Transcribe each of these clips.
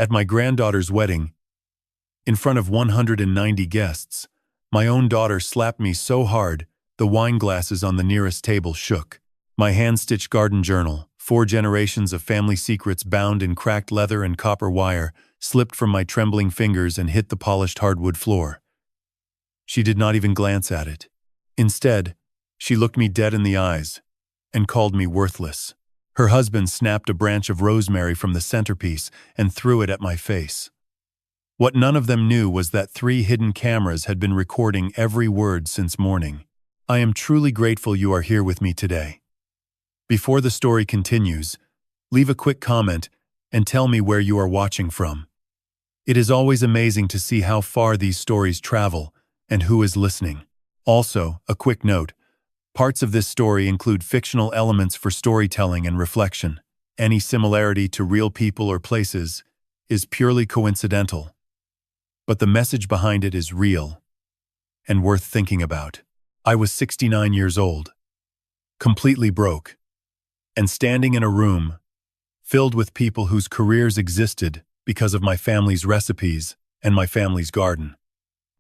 At my granddaughter's wedding, in front of 190 guests, my own daughter slapped me so hard, the wine glasses on the nearest table shook. My hand-stitched garden journal, 4 generations of family secrets bound in cracked leather and copper wire, slipped from my trembling fingers and hit the polished hardwood floor. She did not even glance at it. Instead, she looked me dead in the eyes and called me worthless. Her husband snapped a branch of rosemary from the centerpiece and threw it at my face. What none of them knew was that 3 hidden cameras had been recording every word since morning. I am truly grateful you are here with me today. Before the story continues, leave a quick comment and tell me where you are watching from. It is always amazing to see how far these stories travel and who is listening. Also, a quick note, parts of this story include fictional elements for storytelling and reflection. Any similarity to real people or places is purely coincidental, but the message behind it is real and worth thinking about. I was 69 years old, completely broke, and standing in a room filled with people whose careers existed because of my family's recipes and my family's garden.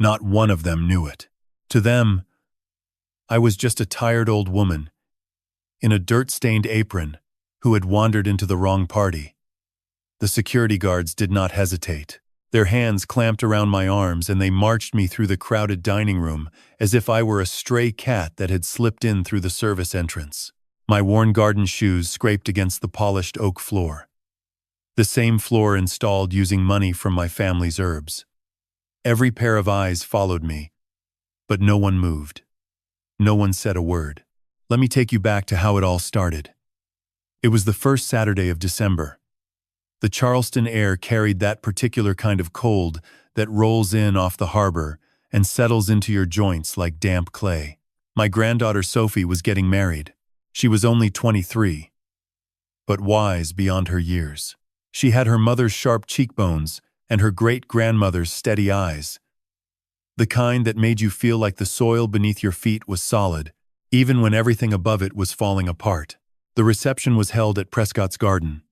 Not one of them knew it. To them, I was just a tired old woman in a dirt-stained apron who had wandered into the wrong party. The security guards did not hesitate. Their hands clamped around my arms and they marched me through the crowded dining room as if I were a stray cat that had slipped in through the service entrance. My worn garden shoes scraped against the polished oak floor. The same floor installed using money from my family's herbs. Every pair of eyes followed me, but no one moved. No one said a word. Let me take you back to how it all started. It was the first Saturday of December. The Charleston air carried that particular kind of cold that rolls in off the harbor and settles into your joints like damp clay. My granddaughter Sophie was getting married. She was only 23, but wise beyond her years. She had her mother's sharp cheekbones and her great-grandmother's steady eyes, the kind that made you feel like the soil beneath your feet was solid, even when everything above it was falling apart. The reception was held at Prescott's Garden,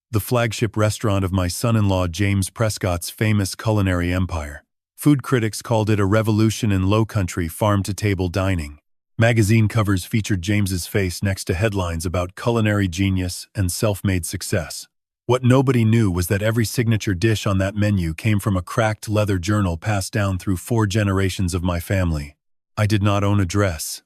the flagship restaurant of my son-in-law James Prescott's famous culinary empire. Food critics called it a revolution in low-country farm-to-table dining. Magazine covers featured James's face next to headlines about culinary genius and self-made success. What nobody knew was that every signature dish on that menu came from a cracked leather journal passed down through 4 generations of my family. I did not own a dress.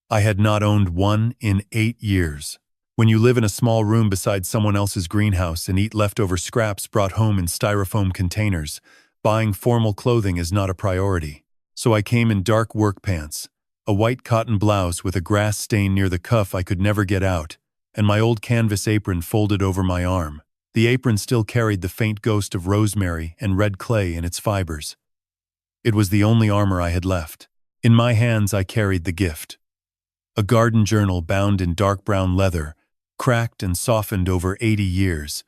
I had not owned one in 8 years. When you live in a small room beside someone else's greenhouse and eat leftover scraps brought home in styrofoam containers, buying formal clothing is not a priority. So I came in dark work pants, a white cotton blouse with a grass stain near the cuff I could never get out, and my old canvas apron folded over my arm. The apron still carried the faint ghost of rosemary and red clay in its fibers. It was the only armor I had left. In my hands I carried the gift. A garden journal bound in dark brown leather, cracked and softened over 80 years,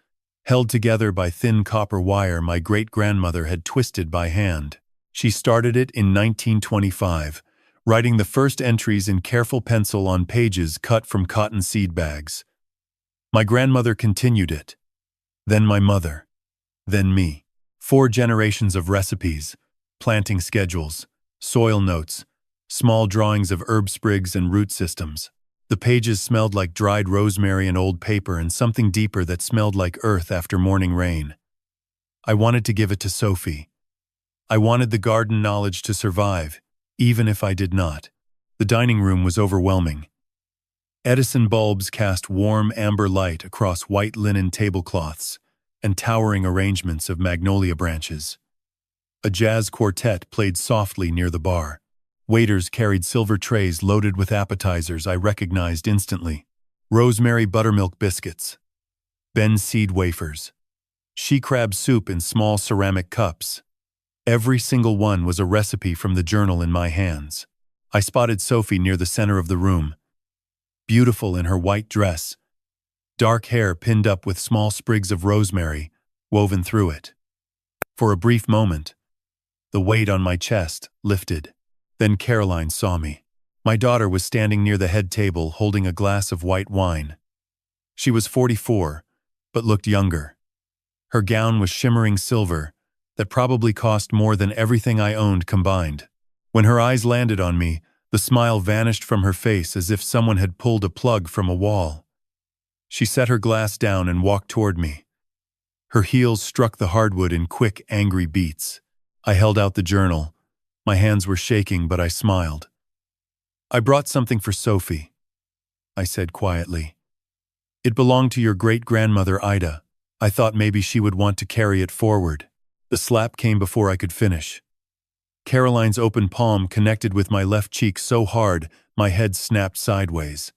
held together by thin copper wire my great-grandmother had twisted by hand. She started it in 1925, writing the first entries in careful pencil on pages cut from cotton seed bags. My grandmother continued it, then my mother, then me. 4 generations of recipes, planting schedules, soil notes, small drawings of herb sprigs and root systems. The pages smelled like dried rosemary and old paper and something deeper that smelled like earth after morning rain. I wanted to give it to Sophie. I wanted the garden knowledge to survive, even if I did not. The dining room was overwhelming. Edison bulbs cast warm amber light across white linen tablecloths and towering arrangements of magnolia branches. A jazz quartet played softly near the bar. Waiters carried silver trays loaded with appetizers I recognized instantly. Rosemary buttermilk biscuits, Ben's seed wafers, she crab soup in small ceramic cups. Every single one was a recipe from the journal in my hands. I spotted Sophie near the center of the room, beautiful in her white dress, dark hair pinned up with small sprigs of rosemary woven through it. For a brief moment, the weight on my chest lifted. Then Caroline saw me. My daughter was standing near the head table holding a glass of white wine. She was 44, but looked younger. Her gown was shimmering silver, that probably cost more than everything I owned combined. When her eyes landed on me, the smile vanished from her face as if someone had pulled a plug from a wall. She set her glass down and walked toward me. Her heels struck the hardwood in quick, angry beats. I held out the journal. My hands were shaking, but I smiled. "I brought something for Sophie," I said quietly. "It belonged to your great-grandmother Ida. I thought maybe she would want to carry it forward." The slap came before I could finish. Caroline's open palm connected with my left cheek so hard, my head snapped sideways.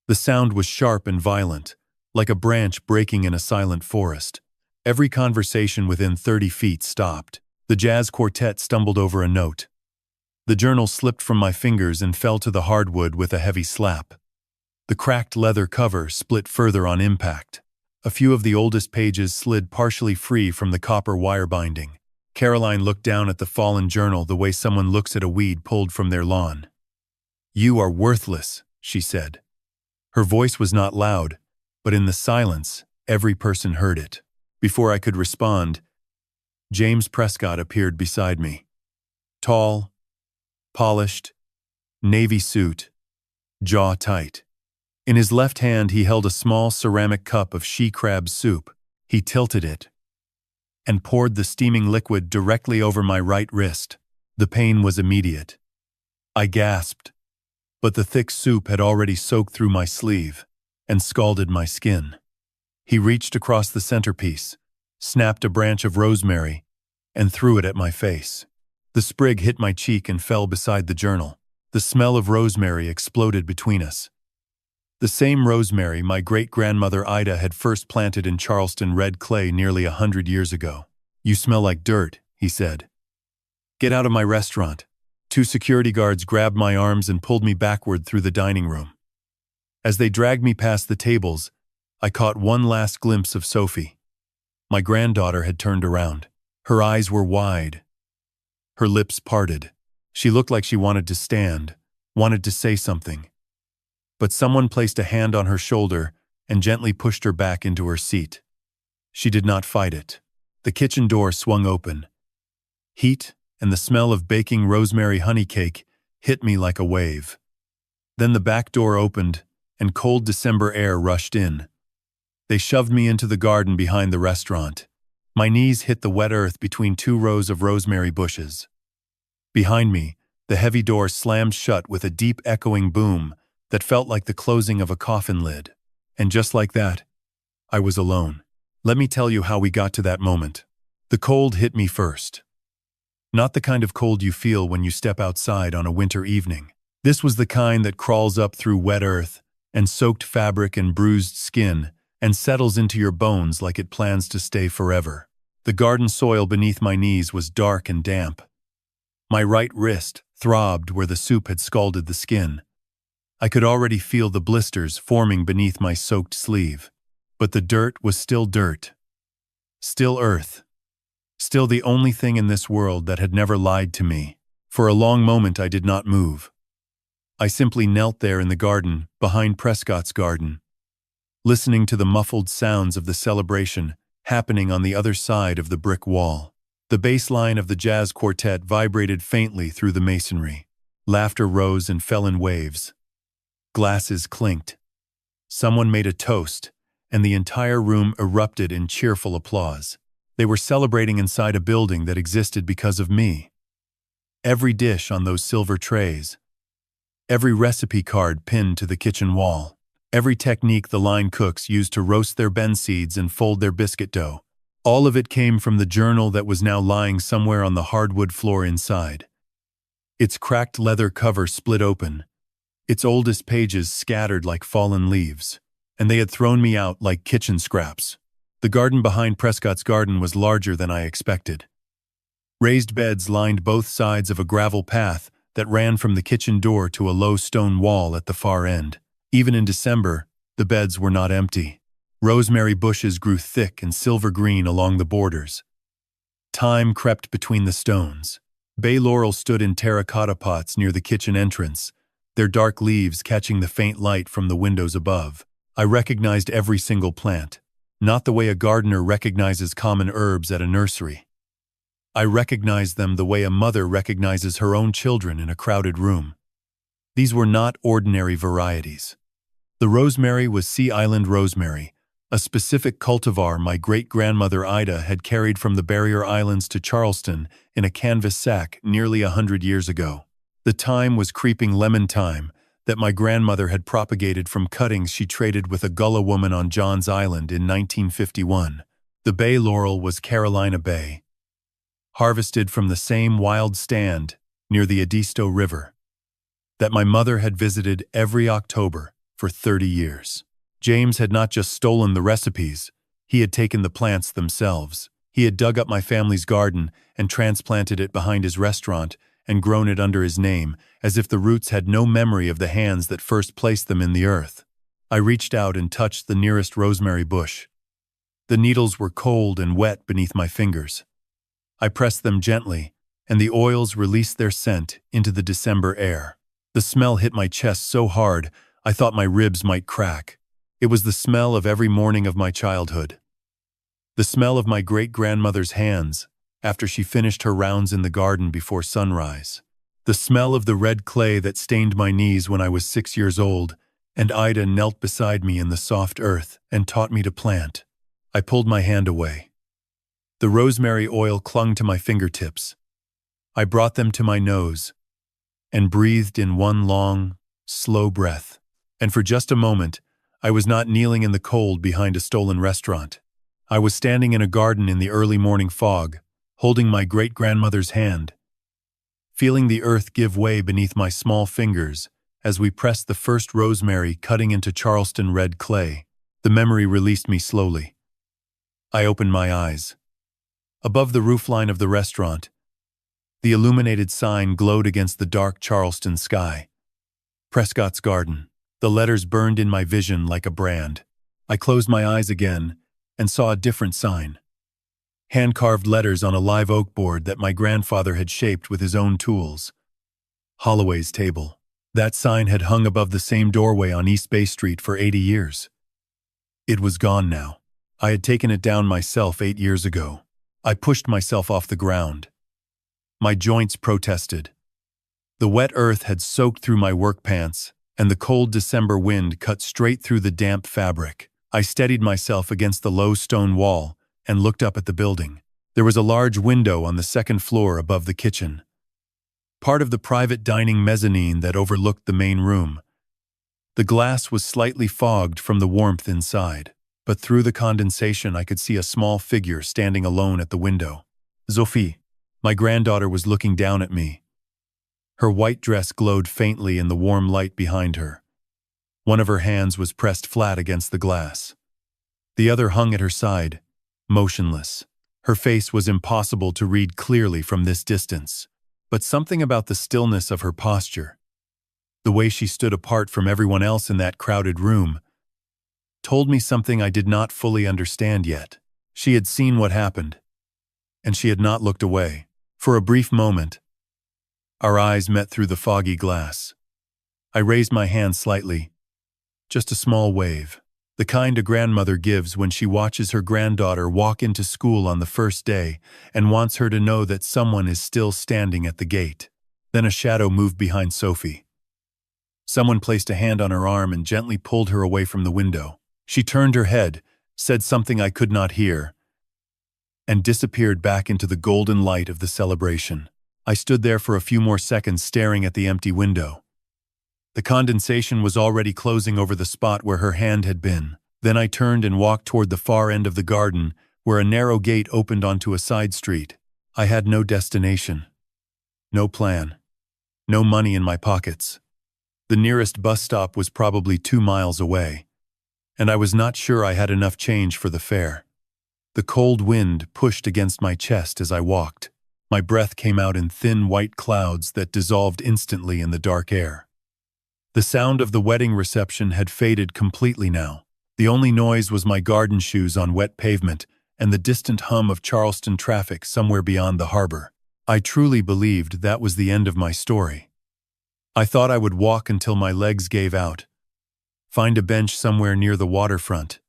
The sound was sharp and violent, like a branch breaking in a silent forest. Every conversation within 30 feet stopped. The jazz quartet stumbled over a note. The journal slipped from my fingers and fell to the hardwood with a heavy slap. The cracked leather cover split further on impact. A few of the oldest pages slid partially free from the copper wire binding. Caroline looked down at the fallen journal the way someone looks at a weed pulled from their lawn. "You are worthless," she said. Her voice was not loud, but in the silence, every person heard it. Before I could respond, James Prescott appeared beside me. Tall, polished, navy suit, jaw tight. In his left hand he held a small ceramic cup of she-crab soup. He tilted it and poured the steaming liquid directly over my right wrist. The pain was immediate. I gasped, but the thick soup had already soaked through my sleeve and scalded my skin. He reached across the centerpiece, snapped a branch of rosemary, and threw it at my face. The sprig hit my cheek and fell beside the journal. The smell of rosemary exploded between us. The same rosemary my great-grandmother Ida had first planted in Charleston red clay nearly 100 years ago. "You smell like dirt," he said. "Get out of my restaurant." 2 security guards grabbed my arms and pulled me backward through the dining room. As they dragged me past the tables, I caught one last glimpse of Sophie. My granddaughter had turned around. Her eyes were wide. Her lips parted. She looked like she wanted to stand, wanted to say something. But someone placed a hand on her shoulder and gently pushed her back into her seat. She did not fight it. The kitchen door swung open. Heat and the smell of baking rosemary honey cake hit me like a wave. Then the back door opened and cold December air rushed in. They shoved me into the garden behind the restaurant. My knees hit the wet earth between 2 rows of rosemary bushes. Behind me, the heavy door slammed shut with a deep echoing boom that felt like the closing of a coffin lid. And just like that, I was alone. Let me tell you how we got to that moment. The cold hit me first. Not the kind of cold you feel when you step outside on a winter evening. This was the kind that crawls up through wet earth and soaked fabric and bruised skin and settles into your bones like it plans to stay forever. The garden soil beneath my knees was dark and damp. My right wrist throbbed where the soup had scalded the skin. I could already feel the blisters forming beneath my soaked sleeve. But the dirt was still dirt. Still earth. Still the only thing in this world that had never lied to me. For a long moment I did not move. I simply knelt there in the garden, behind Prescott's garden, listening to the muffled sounds of the celebration happening on the other side of the brick wall. The bass line of the jazz quartet vibrated faintly through the masonry. Laughter rose and fell in waves. Glasses clinked. Someone made a toast, and the entire room erupted in cheerful applause. They were celebrating inside a building that existed because of me. Every dish on those silver trays, every recipe card pinned to the kitchen wall, every technique the line cooks used to roast their ben seeds and fold their biscuit dough, all of it came from the journal that was now lying somewhere on the hardwood floor inside. Its cracked leather cover split open, its oldest pages scattered like fallen leaves, and they had thrown me out like kitchen scraps. The garden behind Prescott's garden was larger than I expected. Raised beds lined both sides of a gravel path that ran from the kitchen door to a low stone wall at the far end. Even in December, the beds were not empty. Rosemary bushes grew thick and silver green along the borders. Thyme crept between the stones. Bay laurel stood in terracotta pots near the kitchen entrance, their dark leaves catching the faint light from the windows above. I recognized every single plant. not the way a gardener recognizes common herbs at a nursery. I recognized them the way a mother recognizes her own children in a crowded room. These were not ordinary varieties. The rosemary was Sea Island rosemary, a specific cultivar my great-grandmother Ida had carried from the Barrier Islands to Charleston in a canvas sack nearly 100 years ago. The thyme was creeping lemon thyme that my grandmother had propagated from cuttings she traded with a Gullah woman on John's Island in 1951. The bay laurel was Carolina Bay, harvested from the same wild stand near the Edisto River that my mother had visited every October for 30 years. James had not just stolen the recipes, he had taken the plants themselves. He had dug up my family's garden and transplanted it behind his restaurant and grown it under his name, as if the roots had no memory of the hands that first placed them in the earth. I reached out and touched the nearest rosemary bush. The needles were cold and wet beneath my fingers. I pressed them gently, and the oils released their scent into the December air. The smell hit my chest so hard, I thought my ribs might crack. It was the smell of every morning of my childhood. The smell of my great-grandmother's hands after she finished her rounds in the garden before sunrise. The smell of the red clay that stained my knees when I was 6 years old, and Ida knelt beside me in the soft earth and taught me to plant. I pulled my hand away. The rosemary oil clung to my fingertips. I brought them to my nose and breathed in one long, slow breath. And for just a moment, I was not kneeling in the cold behind a stolen restaurant. I was standing in a garden in the early morning fog, holding my great-grandmother's hand, feeling the earth give way beneath my small fingers as we pressed the first rosemary cutting into Charleston red clay. The memory released me slowly. I opened my eyes. Above the roofline of the restaurant, the illuminated sign glowed against the dark Charleston sky. Prescott's Garden. The letters burned in my vision like a brand. I closed my eyes again and saw a different sign. Hand-carved letters on a live oak board that my grandfather had shaped with his own tools. Holloway's Table. That sign had hung above the same doorway on East Bay Street for 80 years. It was gone now. I had taken it down myself 8 years ago. I pushed myself off the ground. My joints protested. The wet earth had soaked through my work pants, and the cold December wind cut straight through the damp fabric. I steadied myself against the low stone wall and looked up at the building. There was a large window on the second floor above the kitchen, part of the private dining mezzanine that overlooked the main room. The glass was slightly fogged from the warmth inside, but through the condensation I could see a small figure standing alone at the window. Sophie, my granddaughter, was looking down at me. Her white dress glowed faintly in the warm light behind her. One of her hands was pressed flat against the glass. The other hung at her side, motionless. Her face was impossible to read clearly from this distance, but something about the stillness of her posture, the way she stood apart from everyone else in that crowded room, told me something I did not fully understand yet. She had seen what happened, and she had not looked away. For a brief moment, our eyes met through the foggy glass. I raised my hand slightly, just a small wave, the kind a grandmother gives when she watches her granddaughter walk into school on the first day and wants her to know that someone is still standing at the gate. Then a shadow moved behind Sophie. Someone placed a hand on her arm and gently pulled her away from the window. She turned her head, said something I could not hear, and disappeared back into the golden light of the celebration. I stood there for a few more seconds staring at the empty window. The condensation was already closing over the spot where her hand had been. Then I turned and walked toward the far end of the garden, where a narrow gate opened onto a side street. I had no destination, no plan, no money in my pockets. The nearest bus stop was probably 2 miles away, and I was not sure I had enough change for the fare. The cold wind pushed against my chest as I walked. My breath came out in thin white clouds that dissolved instantly in the dark air. The sound of the wedding reception had faded completely now. The only noise was my garden shoes on wet pavement and the distant hum of Charleston traffic somewhere beyond the harbor. I truly believed that was the end of my story. I thought I would walk until my legs gave out, find a bench somewhere near the waterfront,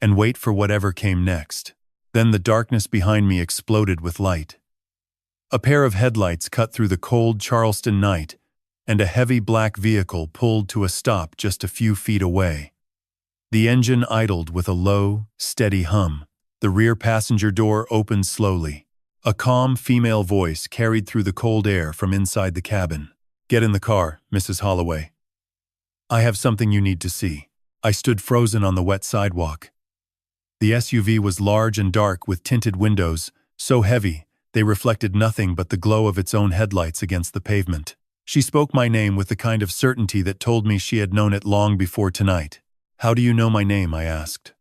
and wait for whatever came next. Then the darkness behind me exploded with light. A pair of headlights cut through the cold Charleston night, and a heavy black vehicle pulled to a stop just a few feet away. The engine idled with a low, steady hum. The rear passenger door opened slowly. A calm female voice carried through the cold air from inside the cabin. "Get in the car, Mrs. Holloway. I have something you need to see." I stood frozen on the wet sidewalk. The SUV was large and dark with tinted windows, so heavy they reflected nothing but the glow of its own headlights against the pavement. She spoke my name with the kind of certainty that told me she had known it long before tonight. "How do you know my name?" I asked.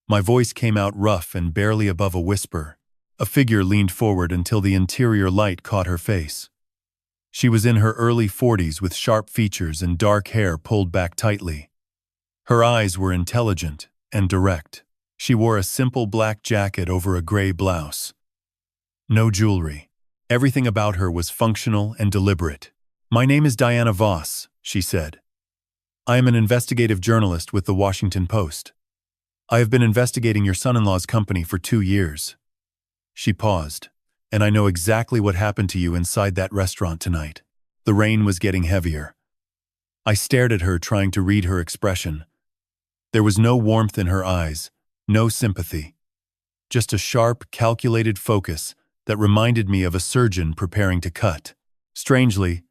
My voice came out rough and barely above a whisper. A figure leaned forward until the interior light caught her face. She was in her early 40s with sharp features and dark hair pulled back tightly. Her eyes were intelligent and direct. She wore a simple black jacket over a gray blouse. No jewelry. Everything about her was functional and deliberate. "My name is Diana Voss," she said. "I am an investigative journalist with the Washington Post. I have been investigating your son-in-law's company for 2 years. She paused. "And I know exactly what happened to you inside that restaurant tonight." The rain was getting heavier. I stared at her, trying to read her expression. There was no warmth in her eyes, no sympathy. Just a sharp, calculated focus that reminded me of a surgeon preparing to cut. Strangely,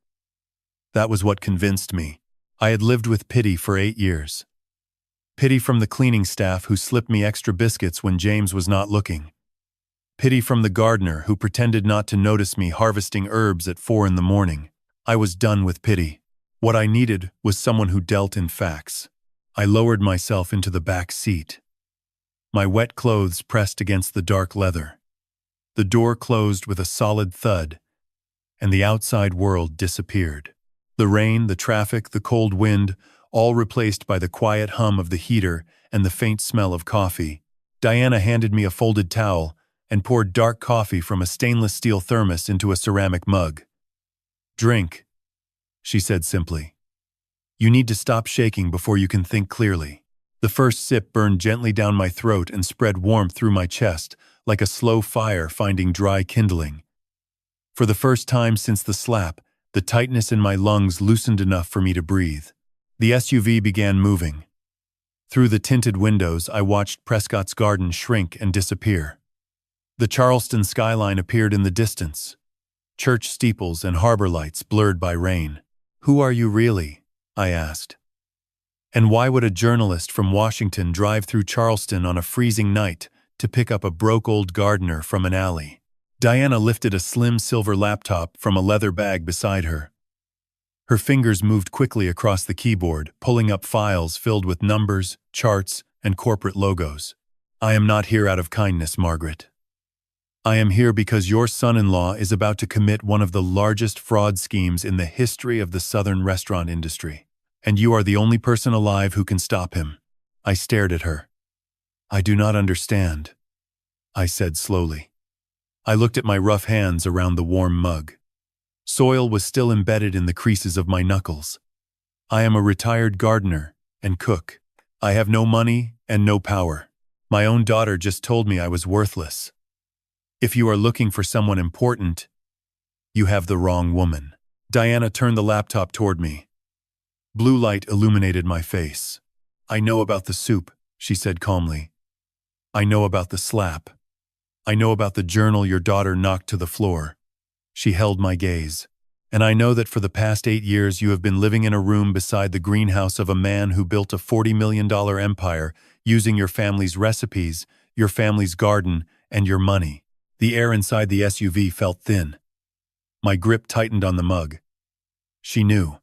that was what convinced me. I had lived with pity for 8 years. Pity from the cleaning staff who slipped me extra biscuits when James was not looking. Pity from the gardener who pretended not to notice me harvesting herbs at 4 in the morning. I was done with pity. What I needed was someone who dealt in facts. I lowered myself into the back seat. My wet clothes pressed against the dark leather. The door closed with a solid thud, and the outside world disappeared. The rain, the traffic, the cold wind, all replaced by the quiet hum of the heater and the faint smell of coffee. Diana handed me a folded towel and poured dark coffee from a stainless steel thermos into a ceramic mug. "Drink," she said simply. "You need to stop shaking before you can think clearly." The first sip burned gently down my throat and spread warmth through my chest, like a slow fire finding dry kindling. For the first time since the slap, the tightness in my lungs loosened enough for me to breathe. The SUV began moving. Through the tinted windows, I watched Prescott's garden shrink and disappear. The Charleston skyline appeared in the distance. Church steeples and harbor lights blurred by rain. "Who are you really?" I asked. "And why would a journalist from Washington drive through Charleston on a freezing night to pick up a broke old gardener from an alley?" Diana lifted a slim silver laptop from a leather bag beside her. Her fingers moved quickly across the keyboard, pulling up files filled with numbers, charts, and corporate logos. "I am not here out of kindness, Margaret. I am here because your son-in-law is about to commit one of the largest fraud schemes in the history of the Southern restaurant industry, and you are the only person alive who can stop him." I stared at her. "I do not understand," I said slowly. I looked at my rough hands around the warm mug. Soil was still embedded in the creases of my knuckles. "I am a retired gardener and cook. I have no money and no power. My own daughter just told me I was worthless. If you are looking for someone important, you have the wrong woman." Diana turned the laptop toward me. Blue light illuminated my face. "I know about the soup," she said calmly. "I know about the slap. I know about the journal your daughter knocked to the floor." She held my gaze. "And I know that for the past 8 years you have been living in a room beside the greenhouse of a man who built a $40 million empire using your family's recipes, your family's garden, and your money." The air inside the SUV felt thin. My grip tightened on the mug. She knew.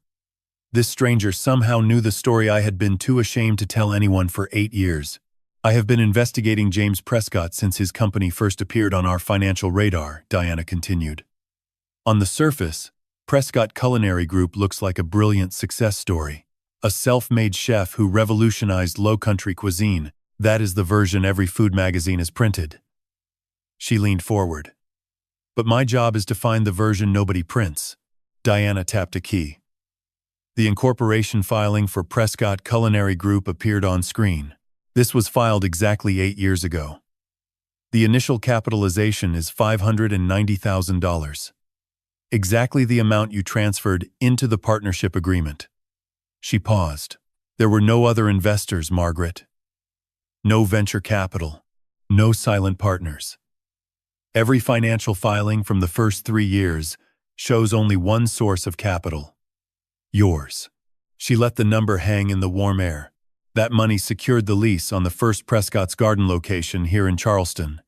This stranger somehow knew the story I had been too ashamed to tell anyone for 8 years. "I have been investigating James Prescott since his company first appeared on our financial radar," Diana continued. "On the surface, Prescott Culinary Group looks like a brilliant success story. A self-made chef who revolutionized low-country cuisine. That is the version every food magazine has printed." She leaned forward. "But my job is to find the version nobody prints." Diana tapped a key. The incorporation filing for Prescott Culinary Group appeared on screen. This was filed exactly 8 years ago. The initial capitalization is $590,000. Exactly the amount you transferred into the partnership agreement. She paused. There were no other investors, Margaret. No venture capital. No silent partners. Every financial filing from the first 3 years shows only one source of capital. Yours. She let the number hang in the warm air. That money secured the lease on the first Prescott's Garden location here in Charleston.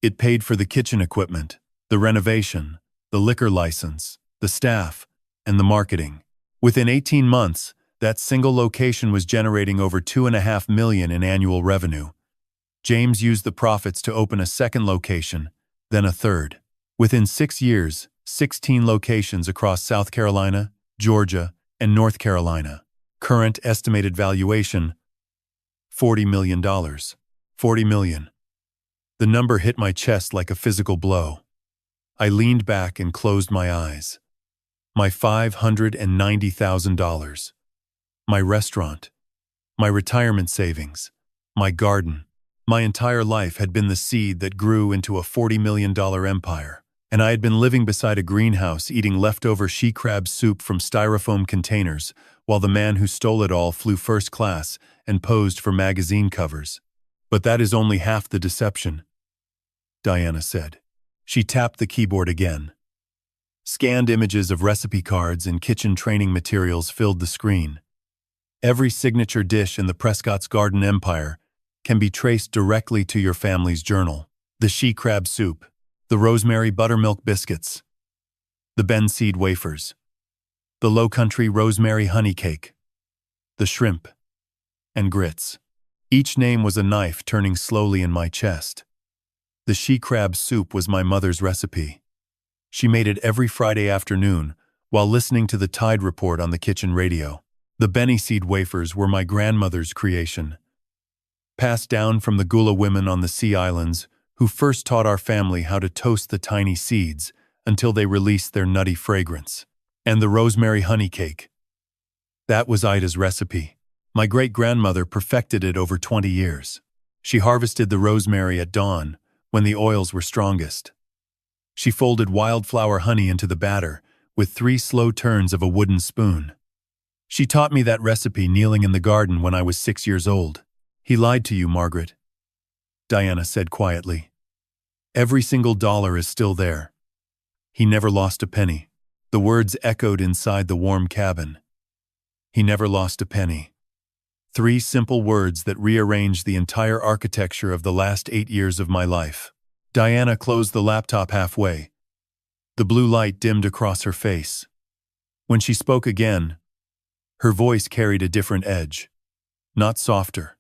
It paid for the kitchen equipment, the renovation, the liquor license, the staff, and the marketing. Within 18 months, that single location was generating over $2.5 million in annual revenue. James used the profits to open a second location, then a third. Within 6 years, 16 locations across South Carolina, Georgia, and North Carolina. Current estimated valuation, $40 million. $40 million. The number hit my chest like a physical blow. I leaned back and closed my eyes. My $590,000. My restaurant. My retirement savings. My garden. My entire life had been the seed that grew into a $40 million empire, and I had been living beside a greenhouse eating leftover she crab soup from styrofoam containers while the man who stole it all flew first class and posed for magazine covers. But that is only half the deception, Diana said. She tapped the keyboard again. Scanned images of recipe cards and kitchen training materials filled the screen. Every signature dish in the Prescott's Garden empire can be traced directly to your family's journal. The she crab soup, the rosemary buttermilk biscuits, the benseed wafers, the low country rosemary honey cake, the shrimp, and grits. Each name was a knife turning slowly in my chest. The she crab soup was my mother's recipe. She made it every Friday afternoon while listening to the Tide report on the kitchen radio. The benseed wafers were my grandmother's creation, passed down from the Gula women on the Sea Islands who first taught our family how to toast the tiny seeds until they released their nutty fragrance. And the rosemary honey cake. That was Ida's recipe. My great-grandmother perfected it over 20 years. She harvested the rosemary at dawn, when the oils were strongest. She folded wildflower honey into the batter with 3 slow turns of a wooden spoon. She taught me that recipe kneeling in the garden when I was 6 years old. He lied to you, Margaret, Diana said quietly. Every single dollar is still there. He never lost a penny. The words echoed inside the warm cabin. He never lost a penny. 3 simple words that rearranged the entire architecture of the last 8 years of my life. Diana closed the laptop halfway. The blue light dimmed across her face. When she spoke again, her voice carried a different edge. Not softer,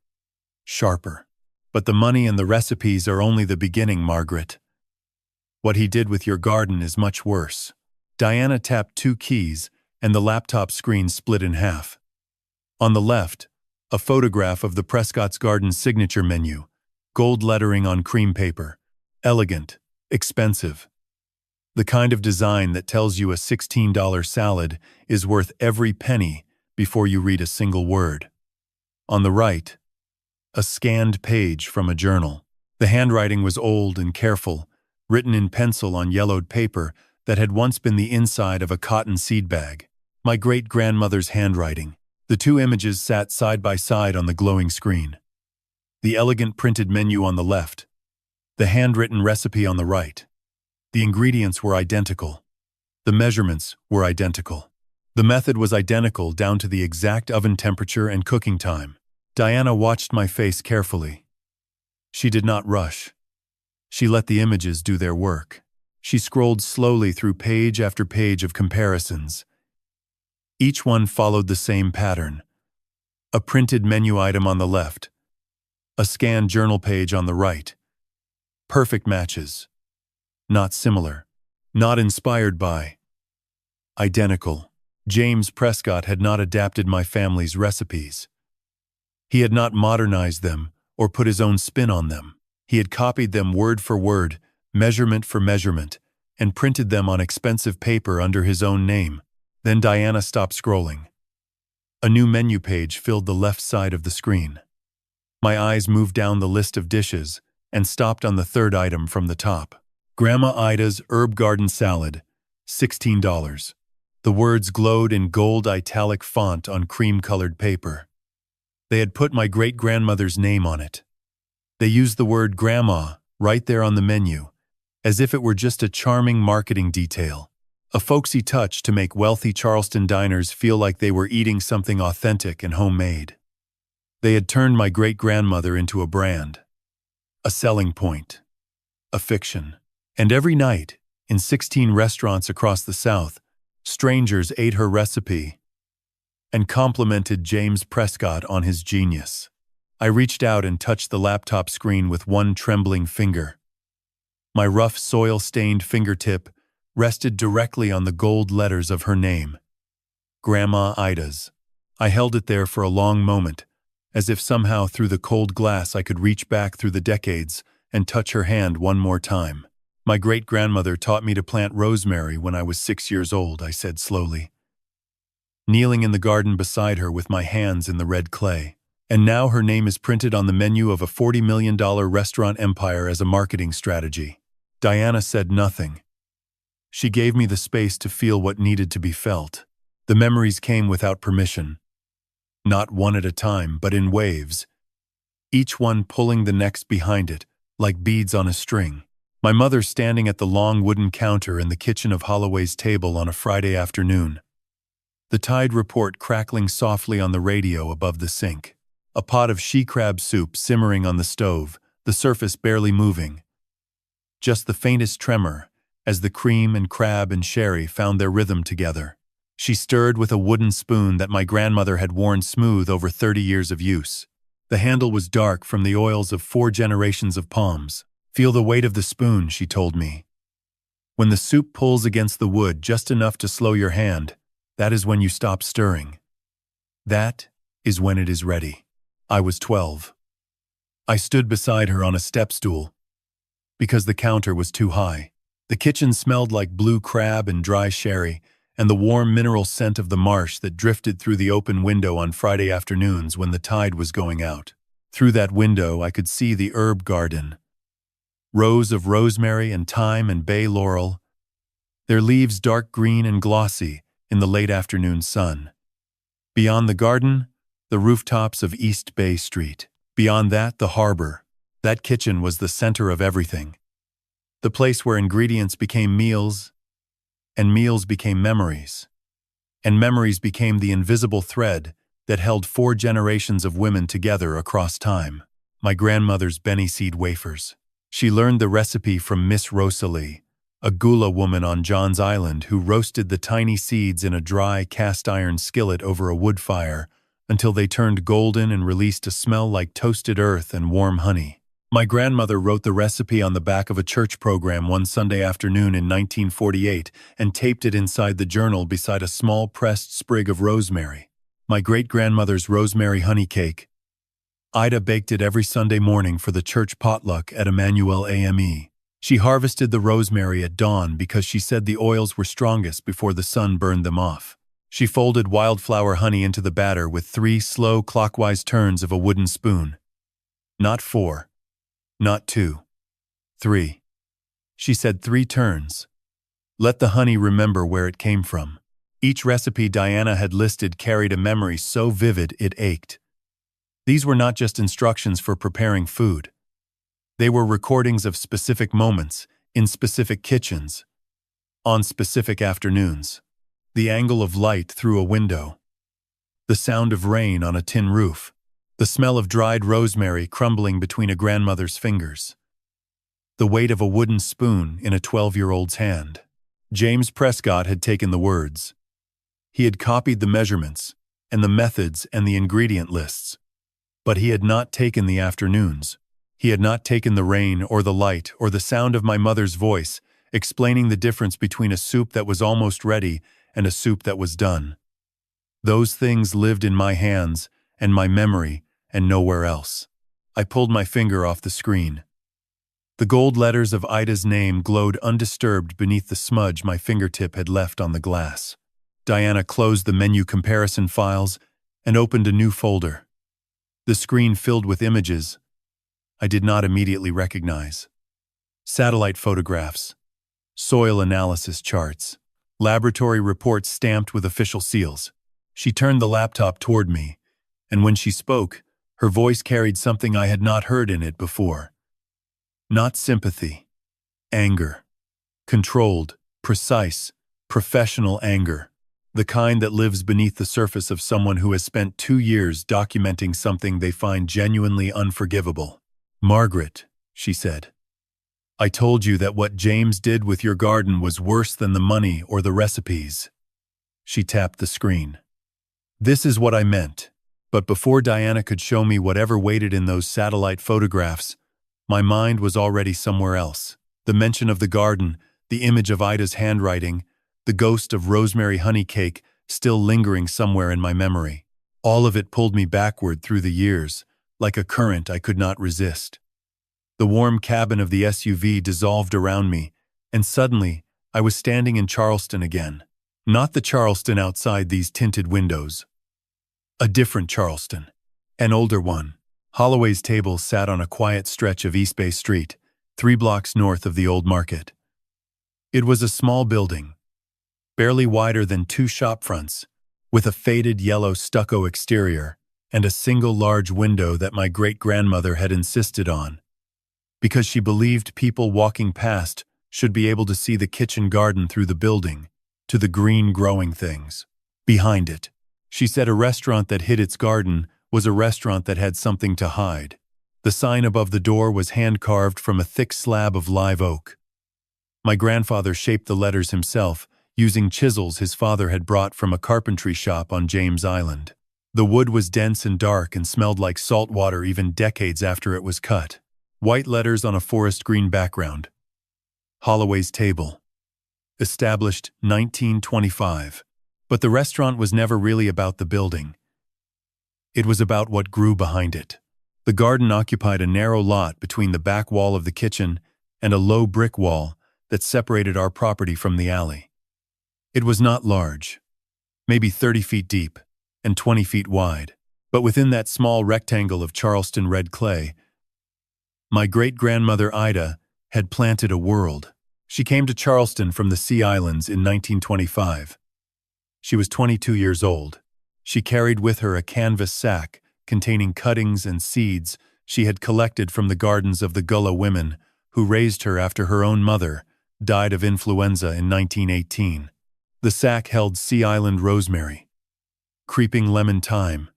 sharper. But the money and the recipes are only the beginning, Margaret. What he did with your garden is much worse. Diana tapped 2 keys, and the laptop screen split in half. On the left, a photograph of the Prescott's Garden signature menu, gold lettering on cream paper. Elegant, expensive. The kind of design that tells you a $16 salad is worth every penny before you read a single word. On the right, a scanned page from a journal. The handwriting was old and careful, written in pencil on yellowed paper that had once been the inside of a cotton seed bag. My great-grandmother's handwriting. The 2 images sat side by side on the glowing screen. The elegant printed menu on the left, the handwritten recipe on the right. The ingredients were identical. The measurements were identical. The method was identical down to the exact oven temperature and cooking time. Diana watched my face carefully. She did not rush. She let the images do their work. She scrolled slowly through page after page of comparisons. Each one followed the same pattern. A printed menu item on the left. A scanned journal page on the right. Perfect matches. Not similar. Not inspired by. Identical. James Prescott had not adapted my family's recipes. He had not modernized them or put his own spin on them. He had copied them word for word, measurement for measurement, and printed them on expensive paper under his own name. Then Diana stopped scrolling. A new menu page filled the left side of the screen. My eyes moved down the list of dishes and stopped on the third item from the top. Grandma Ida's Herb Garden Salad, $16. The words glowed in gold italic font on cream-colored paper. They had put my great-grandmother's name on it. They used the word grandma right there on the menu, as if it were just a charming marketing detail, a folksy touch to make wealthy Charleston diners feel like they were eating something authentic and homemade. They had turned my great-grandmother into a brand, a selling point, a fiction. And every night, in 16 restaurants across the South, strangers ate her recipe and complimented James Prescott on his genius. I reached out and touched the laptop screen with one trembling finger. My rough, soil-stained fingertip rested directly on the gold letters of her name, Grandma Ida's. I held it there for a long moment, as if somehow through the cold glass I could reach back through the decades and touch her hand one more time. My great-grandmother taught me to plant rosemary when I was 6 years old, I said slowly, kneeling in the garden beside her with my hands in the red clay. And now her name is printed on the menu of a $40 million restaurant empire as a marketing strategy. Diana said nothing. She gave me the space to feel what needed to be felt. The memories came without permission. Not one at a time, but in waves, each one pulling the next behind it, like beads on a string. My mother standing at the long wooden counter in the kitchen of Holloway's table on a Friday afternoon. The Tide report crackling softly on the radio above the sink. A pot of she-crab soup simmering on the stove, the surface barely moving. Just the faintest tremor as the cream and crab and sherry found their rhythm together. She stirred with a wooden spoon that my grandmother had worn smooth over 30 years of use. The handle was dark from the oils of 4 generations of palms. Feel the weight of the spoon, she told me. When the soup pulls against the wood just enough to slow your hand, that is when you stop stirring. That is when it is ready. I was 12. I stood beside her on a step stool because the counter was too high. The kitchen smelled like blue crab and dry sherry, and the warm mineral scent of the marsh that drifted through the open window on Friday afternoons when the tide was going out. Through that window, I could see the herb garden. Rows of rosemary and thyme and bay laurel, their leaves dark green and glossy in the late afternoon sun. Beyond the garden, the rooftops of East Bay Street. Beyond that, the harbor. That kitchen was the center of everything. The place where ingredients became meals, and meals became memories, and memories became the invisible thread that held 4 generations of women together across time. My grandmother's Benny seed wafers. She learned the recipe from Miss Rosalie, a gula woman on John's Island who roasted the tiny seeds in a dry cast-iron skillet over a wood fire until they turned golden and released a smell like toasted earth and warm honey. My grandmother wrote the recipe on the back of a church program one Sunday afternoon in 1948 and taped it inside the journal beside a small pressed sprig of rosemary. My great-grandmother's rosemary honey cake. Ida baked it every Sunday morning for the church potluck at Emmanuel AME. She harvested the rosemary at dawn because she said the oils were strongest before the sun burned them off. She folded wildflower honey into the batter with 3 slow clockwise turns of a wooden spoon. Not 4. Not 2. 3. She said 3 turns. Let the honey remember where it came from. Each recipe Diana had listed carried a memory so vivid it ached. These were not just instructions for preparing food. They were recordings of specific moments, in specific kitchens, on specific afternoons. The angle of light through a window. The sound of rain on a tin roof. The smell of dried rosemary crumbling between a grandmother's fingers. The weight of a wooden spoon in a 12-year-old's hand. James Prescott had taken the words. He had copied the measurements, and the methods and the ingredient lists. But he had not taken the afternoons. He had not taken the rain or the light or the sound of my mother's voice, explaining the difference between a soup that was almost ready and a soup that was done. Those things lived in my hands and my memory and nowhere else. I pulled my finger off the screen. The gold letters of Ida's name glowed undisturbed beneath the smudge my fingertip had left on the glass. Diana closed the menu comparison files and opened a new folder. the screen filled with images I did not immediately recognize. Satellite photographs, soil analysis charts, laboratory reports stamped with official seals. She turned the laptop toward me, and when she spoke, her voice carried something I had not heard in it before. Not sympathy. Anger. Controlled, precise, professional anger. The kind that lives beneath the surface of someone who has spent 2 years documenting something they find genuinely unforgivable. "Margaret," she said, "I told you that what James did with your garden was worse than the money or the recipes." She tapped the screen. "This is what I meant." But before Diana could show me whatever waited in those satellite photographs, my mind was already somewhere else. The mention of the garden, the image of Ida's handwriting, the ghost of rosemary honey cake still lingering somewhere in my memory. All of it pulled me backward through the years, like a current I could not resist. The warm cabin of the SUV dissolved around me, and suddenly I was standing in Charleston again. Not the Charleston outside these tinted windows. A different Charleston. An older one. Holloway's table sat on a quiet stretch of East Bay Street, 3 blocks north of the old market. It was a small building, barely wider than 2 shop fronts, with a faded yellow stucco exterior and a single large window that my great-grandmother had insisted on, because she believed people walking past should be able to see the kitchen garden through the building, to the green growing things. Behind it, she said a restaurant that hid its garden was a restaurant that had something to hide. The sign above the door was hand-carved from a thick slab of live oak. My grandfather shaped the letters himself, using chisels his father had brought from a carpentry shop on James Island. The wood was dense and dark and smelled like salt water even decades after it was cut. White letters on a forest green background. Holloway's Table. Established 1925. But the restaurant was never really about the building. It was about what grew behind it. The garden occupied a narrow lot between the back wall of the kitchen and a low brick wall that separated our property from the alley. It was not large, maybe 30 feet deep and 20 feet wide, but within that small rectangle of Charleston red clay, my great-grandmother Ida had planted a world. She came to Charleston from the Sea Islands in 1925. She was 22 years old. She carried with her a canvas sack containing cuttings and seeds she had collected from the gardens of the Gullah women who raised her after her own mother died of influenza in 1918. The sack held Sea Island rosemary, creeping lemon thyme,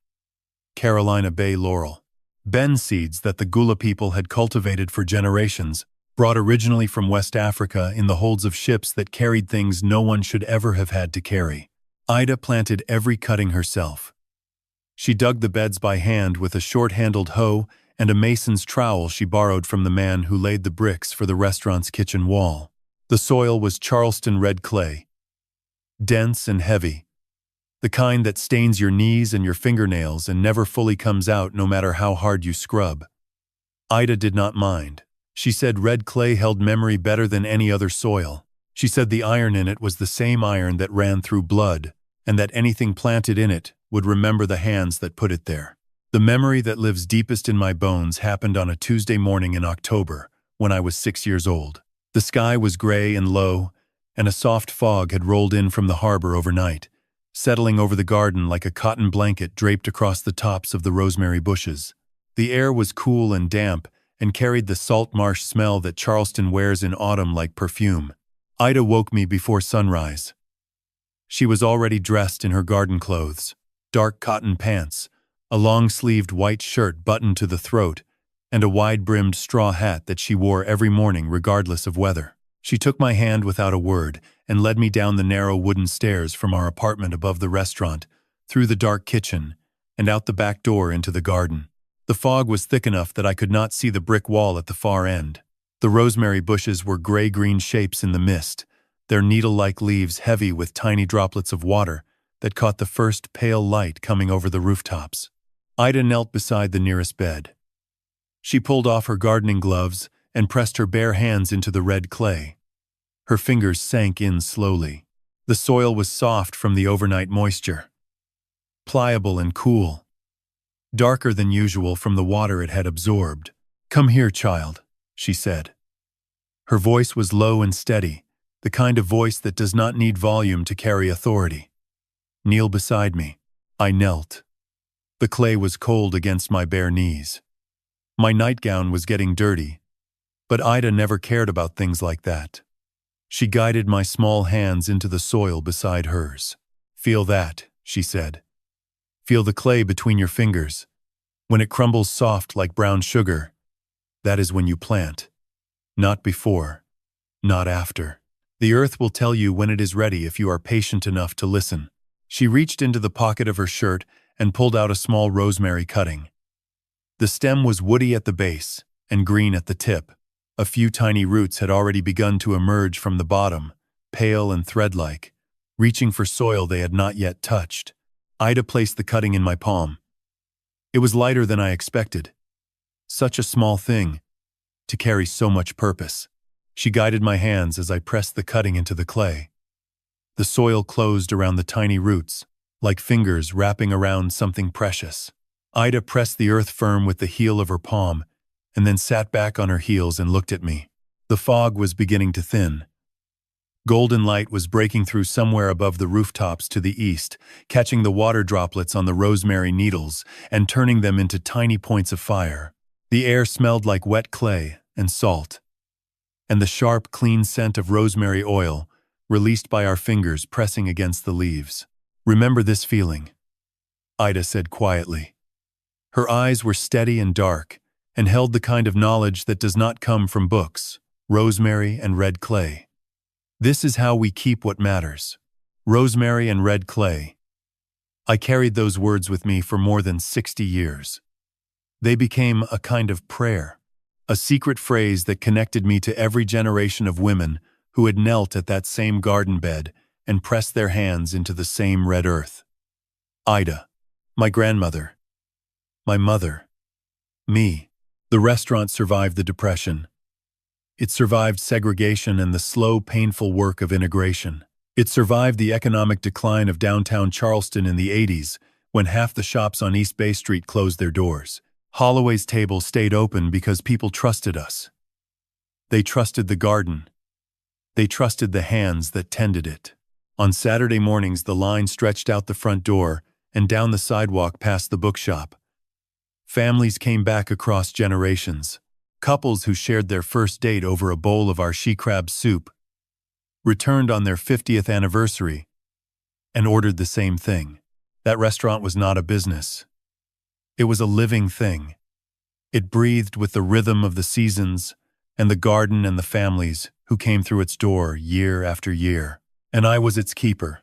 Carolina Bay laurel, Ben seeds that the Gullah people had cultivated for generations, brought originally from West Africa in the holds of ships that carried things no one should ever have had to carry. Ida planted every cutting herself. She dug the beds by hand with a short-handled hoe and a mason's trowel she borrowed from the man who laid the bricks for the restaurant's kitchen wall. The soil was Charleston red clay, dense and heavy, the kind that stains your knees and your fingernails and never fully comes out no matter how hard you scrub. Ida did not mind. She said red clay held memory better than any other soil. She said the iron in it was the same iron that ran through blood, and that anything planted in it would remember the hands that put it there. The memory that lives deepest in my bones happened on a Tuesday morning in October, when I was 6 years old. The sky was gray and low, and a soft fog had rolled in from the harbor overnight, settling over the garden like a cotton blanket draped across the tops of the rosemary bushes. The air was cool and damp, and carried the salt marsh smell that Charleston wears in autumn like perfume. Ida woke me before sunrise. She was already dressed in her garden clothes, dark cotton pants, a long-sleeved white shirt buttoned to the throat, and a wide-brimmed straw hat that she wore every morning regardless of weather. She took my hand without a word and led me down the narrow wooden stairs from our apartment above the restaurant, through the dark kitchen, and out the back door into the garden. The fog was thick enough that I could not see the brick wall at the far end. The rosemary bushes were gray-green shapes in the mist, their needle-like leaves heavy with tiny droplets of water that caught the first pale light coming over the rooftops. Ida knelt beside the nearest bed. She pulled off her gardening gloves and pressed her bare hands into the red clay. Her fingers sank in slowly. The soil was soft from the overnight moisture, pliable and cool. darker than usual from the water it had absorbed. "Come here, child," she said. Her voice was low and steady, the kind of voice that does not need volume to carry authority. "Kneel beside me." I knelt. The clay was cold against my bare knees. My nightgown was getting dirty, but Ida never cared about things like that. She guided my small hands into the soil beside hers. "Feel that," she said. "Feel the clay between your fingers. When it crumbles soft like brown sugar, that is when you plant. Not before, not after. The earth will tell you when it is ready if you are patient enough to listen." She reached into the pocket of her shirt and pulled out a small rosemary cutting. The stem was woody at the base and green at the tip. A few tiny roots had already begun to emerge from the bottom, pale and thread-like, reaching for soil they had not yet touched. Ida placed the cutting in my palm. It was lighter than I expected. Such a small thing, to carry so much purpose. She guided my hands as I pressed the cutting into the clay. The soil closed around the tiny roots, like fingers wrapping around something precious. Ida pressed the earth firm with the heel of her palm, and then sat back on her heels and looked at me. The fog was beginning to thin. Golden light was breaking through somewhere above the rooftops to the east, catching the water droplets on the rosemary needles and turning them into tiny points of fire. The air smelled like wet clay and salt, and the sharp, clean scent of rosemary oil released by our fingers pressing against the leaves. "Remember this feeling," Ida said quietly. Her eyes were steady and dark, and held the kind of knowledge that does not come from books, rosemary and red clay. "This is how we keep what matters. Rosemary and red clay." I carried those words with me for more than 60 years. They became a kind of prayer, a secret phrase that connected me to every generation of women who had knelt at that same garden bed and pressed their hands into the same red earth. Ida, my grandmother, my mother, me. The restaurant survived the Depression. It survived segregation and the slow, painful work of integration. It survived the economic decline of downtown Charleston in the 80s, when half the shops on East Bay Street closed their doors. Holloway's table stayed open because people trusted us. They trusted the garden. They trusted the hands that tended it. On Saturday mornings, the line stretched out the front door and down the sidewalk past the bookshop. Families came back across generations. Couples who shared their first date over a bowl of our she-crab soup returned on their 50th anniversary and ordered the same thing. That restaurant was not a business. It was a living thing. It breathed with the rhythm of the seasons and the garden and the families who came through its door year after year. And I was its keeper.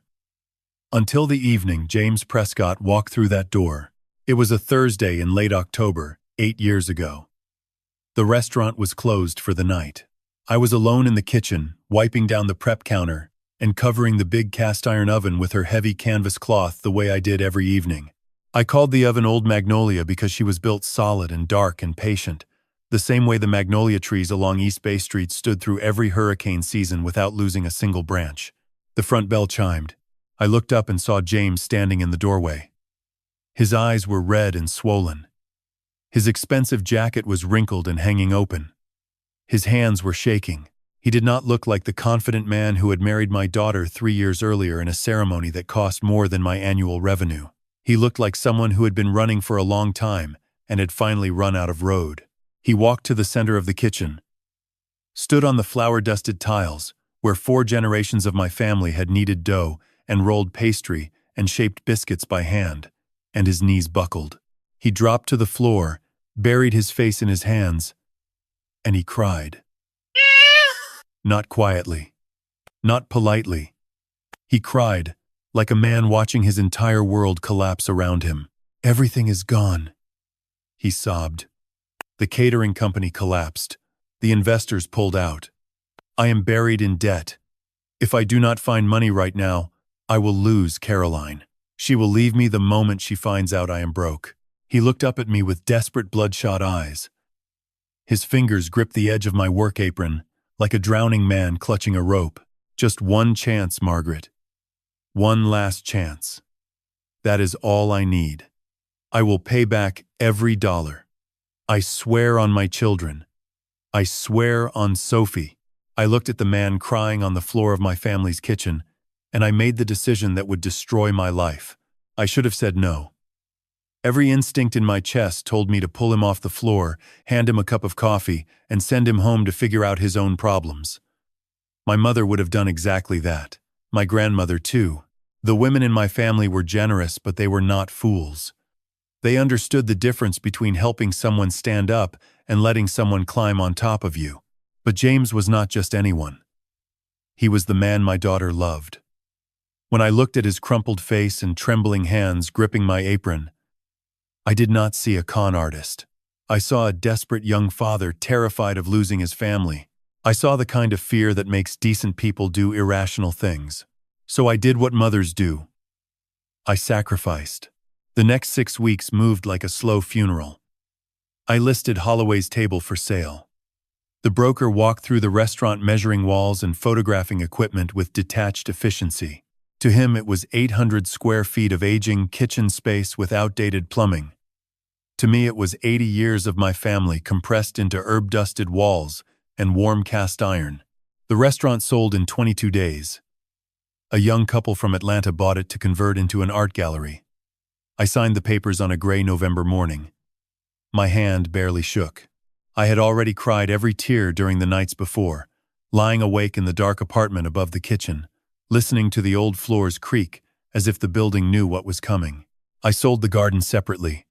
Until the evening James Prescott walked through that door. It was a Thursday in late October, 8 years ago. The restaurant was closed for the night. I was alone in the kitchen, wiping down the prep counter and covering the big cast-iron oven with her heavy canvas cloth the way I did every evening. I called the oven Old Magnolia because she was built solid and dark and patient, the same way the magnolia trees along East Bay Street stood through every hurricane season without losing a single branch. The front bell chimed. I looked up and saw James standing in the doorway. His eyes were red and swollen. His expensive jacket was wrinkled and hanging open. His hands were shaking. He did not look like the confident man who had married my daughter 3 years earlier in a ceremony that cost more than my annual revenue. He looked like someone who had been running for a long time and had finally run out of road. He walked to the center of the kitchen, stood on the flour-dusted tiles, where 4 generations of my family had kneaded dough and rolled pastry and shaped biscuits by hand, and his knees buckled. He dropped to the floor, buried his face in his hands, and he cried. Not quietly, not politely. He cried, like a man watching his entire world collapse around him. "Everything is gone," he sobbed. "The catering company collapsed. The investors pulled out. I am buried in debt. If I do not find money right now, I will lose Caroline. She will leave me the moment she finds out I am broke." He looked up at me with desperate bloodshot eyes. His fingers gripped the edge of my work apron, like a drowning man clutching a rope. "Just one chance, Margaret. One last chance. That is all I need." I will pay back every dollar. I swear on my children. I swear on Sophie. I looked at the man crying on the floor of my family's kitchen, and I made the decision that would destroy my life. I should have said no. Every instinct in my chest told me to pull him off the floor, hand him a cup of coffee, and send him home to figure out his own problems. My mother would have done exactly that. My grandmother, too. The women in my family were generous, but they were not fools. They understood the difference between helping someone stand up and letting someone climb on top of you. But James was not just anyone. He was the man my daughter loved. When I looked at his crumpled face and trembling hands gripping my apron, I did not see a con artist. I saw a desperate young father terrified of losing his family. I saw the kind of fear that makes decent people do irrational things. So I did what mothers do. I sacrificed. The next 6 weeks moved like a slow funeral. I listed Holloway's table for sale. The broker walked through the restaurant measuring walls and photographing equipment with detached efficiency. To him, it was 800 square feet of aging kitchen space with outdated plumbing. To me, it was 80 years of my family compressed into herb-dusted walls and warm cast iron. The restaurant sold in 22 days. A young couple from Atlanta bought it to convert into an art gallery. I signed the papers on a gray November morning. My hand barely shook. I had already cried every tear during the nights before, lying awake in the dark apartment above the kitchen, listening to the old floors creak as if the building knew what was coming. I sold the garden separately.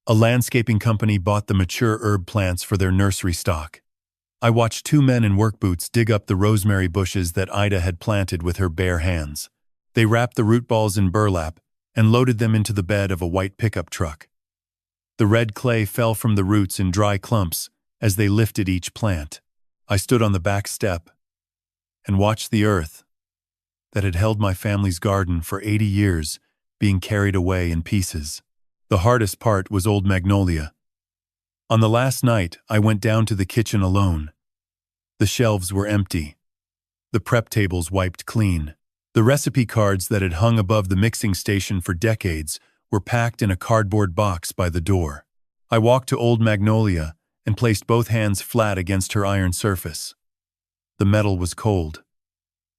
A landscaping company bought the mature herb plants for their nursery stock. I watched 2 men in work boots dig up the rosemary bushes that Ida had planted with her bare hands. They wrapped the root balls in burlap and loaded them into the bed of a white pickup truck. The red clay fell from the roots in dry clumps as they lifted each plant. I stood on the back step and watched the earth that had held my family's garden for 80 years being carried away in pieces. The hardest part was Old Magnolia. On the last night, I went down to the kitchen alone. The shelves were empty. The prep tables wiped clean. The recipe cards that had hung above the mixing station for decades were packed in a cardboard box by the door. I walked to Old Magnolia and placed both hands flat against her iron surface. The metal was cold.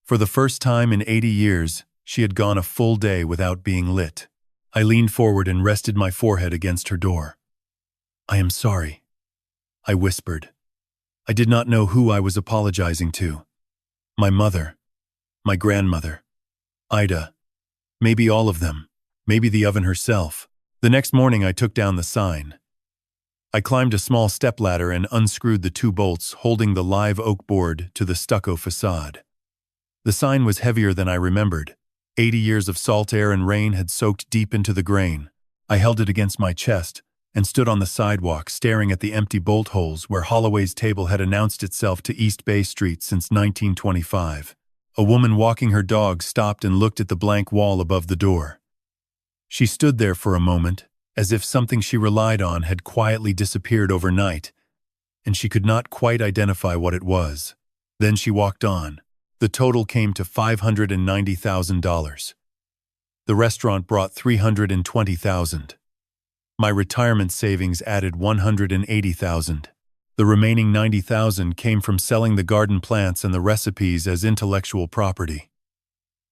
For the first time in 80 years, she had gone a full day without being lit. I leaned forward and rested my forehead against her door. "I am sorry," I whispered. I did not know who I was apologizing to. My mother, my grandmother, Ida, maybe all of them, maybe the oven herself. The next morning I took down the sign. I climbed a small stepladder and unscrewed the 2 bolts holding the live oak board to the stucco facade. The sign was heavier than I remembered. 80 years of salt air and rain had soaked deep into the grain. I held it against my chest and stood on the sidewalk staring at the empty bolt holes where Holloway's table had announced itself to East Bay Street since 1925. A woman walking her dog stopped and looked at the blank wall above the door. She stood there for a moment, as if something she relied on had quietly disappeared overnight, and she could not quite identify what it was. Then she walked on. The total came to $590,000. The restaurant brought $320,000. My retirement savings added $180,000. The remaining $90,000 came from selling the garden plants and the recipes as intellectual property.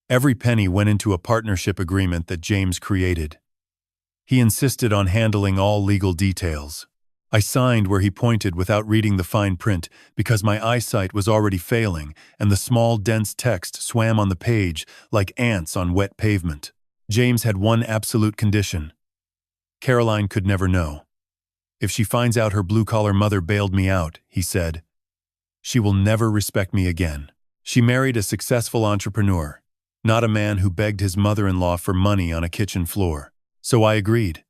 Every penny went into a partnership agreement that James created. He insisted on handling all legal details. I signed where he pointed without reading the fine print because my eyesight was already failing and the small, dense text swam on the page like ants on wet pavement. James had one absolute condition. Caroline could never know. "If she finds out her blue-collar mother bailed me out," he said, "she will never respect me again." She married a successful entrepreneur, not a man who begged his mother-in-law for money on a kitchen floor. So I agreed.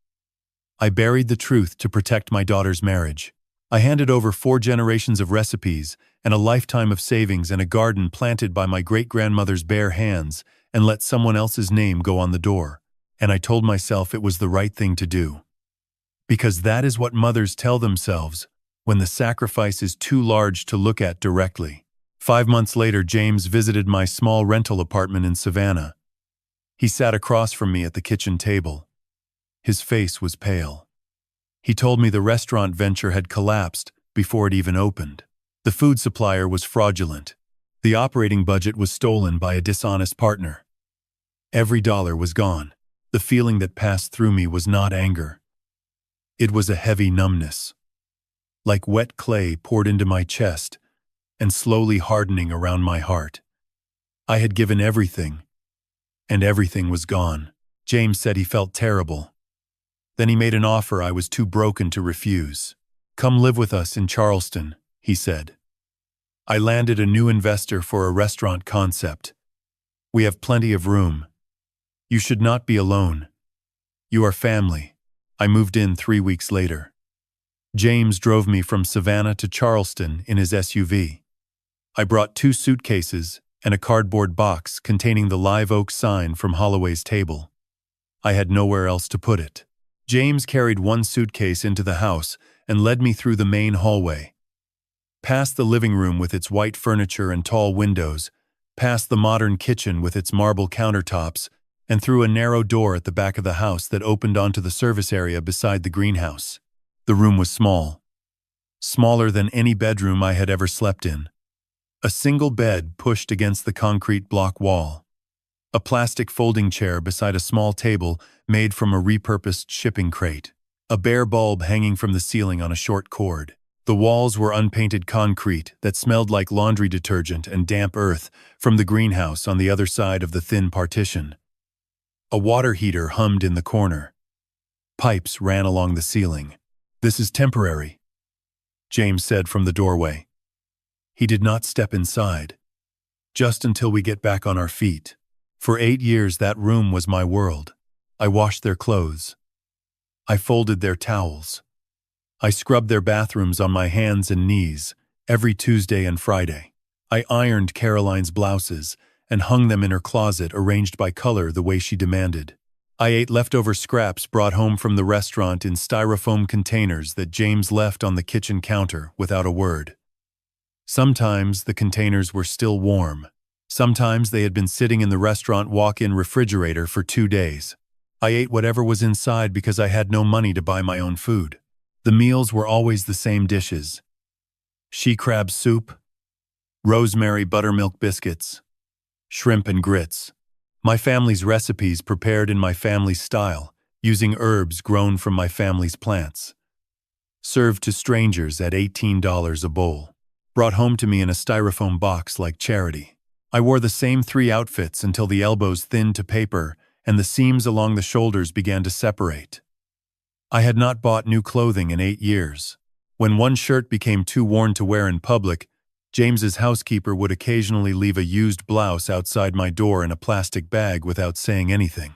I buried the truth to protect my daughter's marriage. I handed over 4 generations of recipes and a lifetime of savings and a garden planted by my great-grandmother's bare hands and let someone else's name go on the door. And I told myself it was the right thing to do. Because that is what mothers tell themselves when the sacrifice is too large to look at directly. 5 months later, James visited my small rental apartment in Savannah. He sat across from me at the kitchen table. His face was pale. He told me the restaurant venture had collapsed before it even opened. The food supplier was fraudulent. The operating budget was stolen by a dishonest partner. Every dollar was gone. The feeling that passed through me was not anger. It was a heavy numbness, like wet clay poured into my chest and slowly hardening around my heart. I had given everything, and everything was gone. James said he felt terrible. Then he made an offer I was too broken to refuse. "Come live with us in Charleston," he said. "I landed a new investor for a restaurant concept. We have plenty of room. You should not be alone. You are family." I moved in 3 weeks later. James drove me from Savannah to Charleston in his SUV. I brought 2 suitcases and a cardboard box containing the live oak sign from Holloway's table. I had nowhere else to put it. James carried 1 suitcase into the house and led me through the main hallway. Past the living room with its white furniture and tall windows, past the modern kitchen with its marble countertops, and through a narrow door at the back of the house that opened onto the service area beside the greenhouse. The room was small, smaller than any bedroom I had ever slept in. A single bed pushed against the concrete block wall. A plastic folding chair beside a small table made from a repurposed shipping crate. A bare bulb hanging from the ceiling on a short cord. The walls were unpainted concrete that smelled like laundry detergent and damp earth from the greenhouse on the other side of the thin partition. A water heater hummed in the corner. Pipes ran along the ceiling. "This is temporary," James said from the doorway. He did not step inside. "Just until we get back on our feet." For 8 years that room was my world. I washed their clothes. I folded their towels. I scrubbed their bathrooms on my hands and knees every Tuesday and Friday. I ironed Caroline's blouses and hung them in her closet arranged by color the way she demanded. I ate leftover scraps brought home from the restaurant in styrofoam containers that James left on the kitchen counter without a word. Sometimes the containers were still warm. Sometimes they had been sitting in the restaurant walk-in refrigerator for 2 days. I ate whatever was inside because I had no money to buy my own food. The meals were always the same dishes: she-crab soup, rosemary buttermilk biscuits, shrimp and grits. My family's recipes prepared in my family's style, using herbs grown from my family's plants. Served to strangers at $18 a bowl. Brought home to me in a styrofoam box like charity. I wore the same 3 outfits until the elbows thinned to paper and the seams along the shoulders began to separate. I had not bought new clothing in 8 years. When one shirt became too worn to wear in public, James's housekeeper would occasionally leave a used blouse outside my door in a plastic bag without saying anything.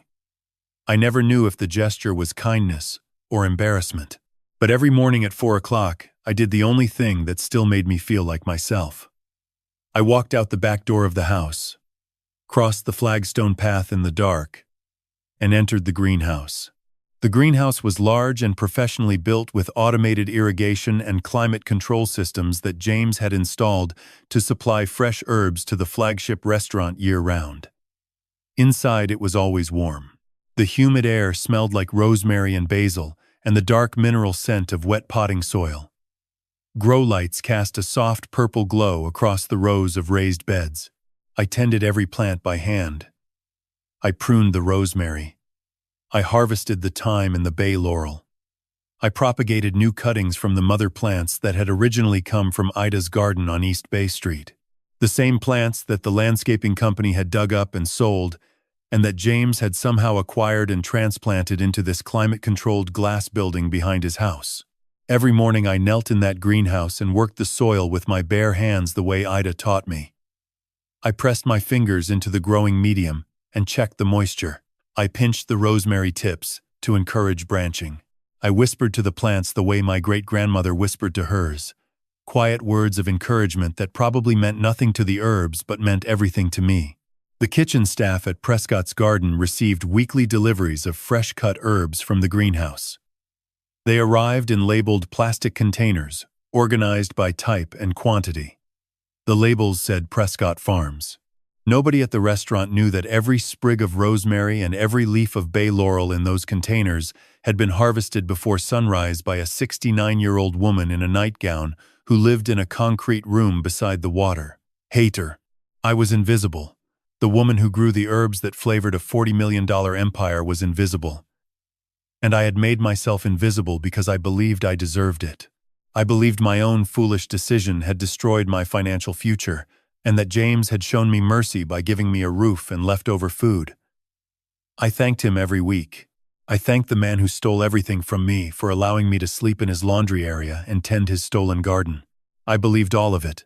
I never knew if the gesture was kindness or embarrassment. But every morning at 4 o'clock, I did the only thing that still made me feel like myself. I walked out the back door of the house, crossed the flagstone path in the dark, and entered the greenhouse. The greenhouse was large and professionally built with automated irrigation and climate control systems that James had installed to supply fresh herbs to the flagship restaurant year-round. Inside it was always warm. The humid air smelled like rosemary and basil, and the dark mineral scent of wet potting soil. Grow lights cast a soft purple glow across the rows of raised beds. I tended every plant by hand. I pruned the rosemary. I harvested the thyme and the bay laurel. I propagated new cuttings from the mother plants that had originally come from Ida's garden on East Bay Street. The same plants that the landscaping company had dug up and sold, and that James had somehow acquired and transplanted into this climate-controlled glass building behind his house. Every morning I knelt in that greenhouse and worked the soil with my bare hands the way Ida taught me. I pressed my fingers into the growing medium and checked the moisture. I pinched the rosemary tips to encourage branching. I whispered to the plants the way my great-grandmother whispered to hers, quiet words of encouragement that probably meant nothing to the herbs but meant everything to me. The kitchen staff at Prescott's Garden received weekly deliveries of fresh-cut herbs from the greenhouse. They arrived in labeled plastic containers, organized by type and quantity. The labels said Prescott Farms. Nobody at the restaurant knew that every sprig of rosemary and every leaf of bay laurel in those containers had been harvested before sunrise by a 69-year-old woman in a nightgown who lived in a concrete room beside the water. Hater. I was invisible. The woman who grew the herbs that flavored a $40 million empire was invisible. And I had made myself invisible because I believed I deserved it. I believed my own foolish decision had destroyed my financial future, and that James had shown me mercy by giving me a roof and leftover food. I thanked him every week. I thanked the man who stole everything from me for allowing me to sleep in his laundry area and tend his stolen garden. I believed all of it.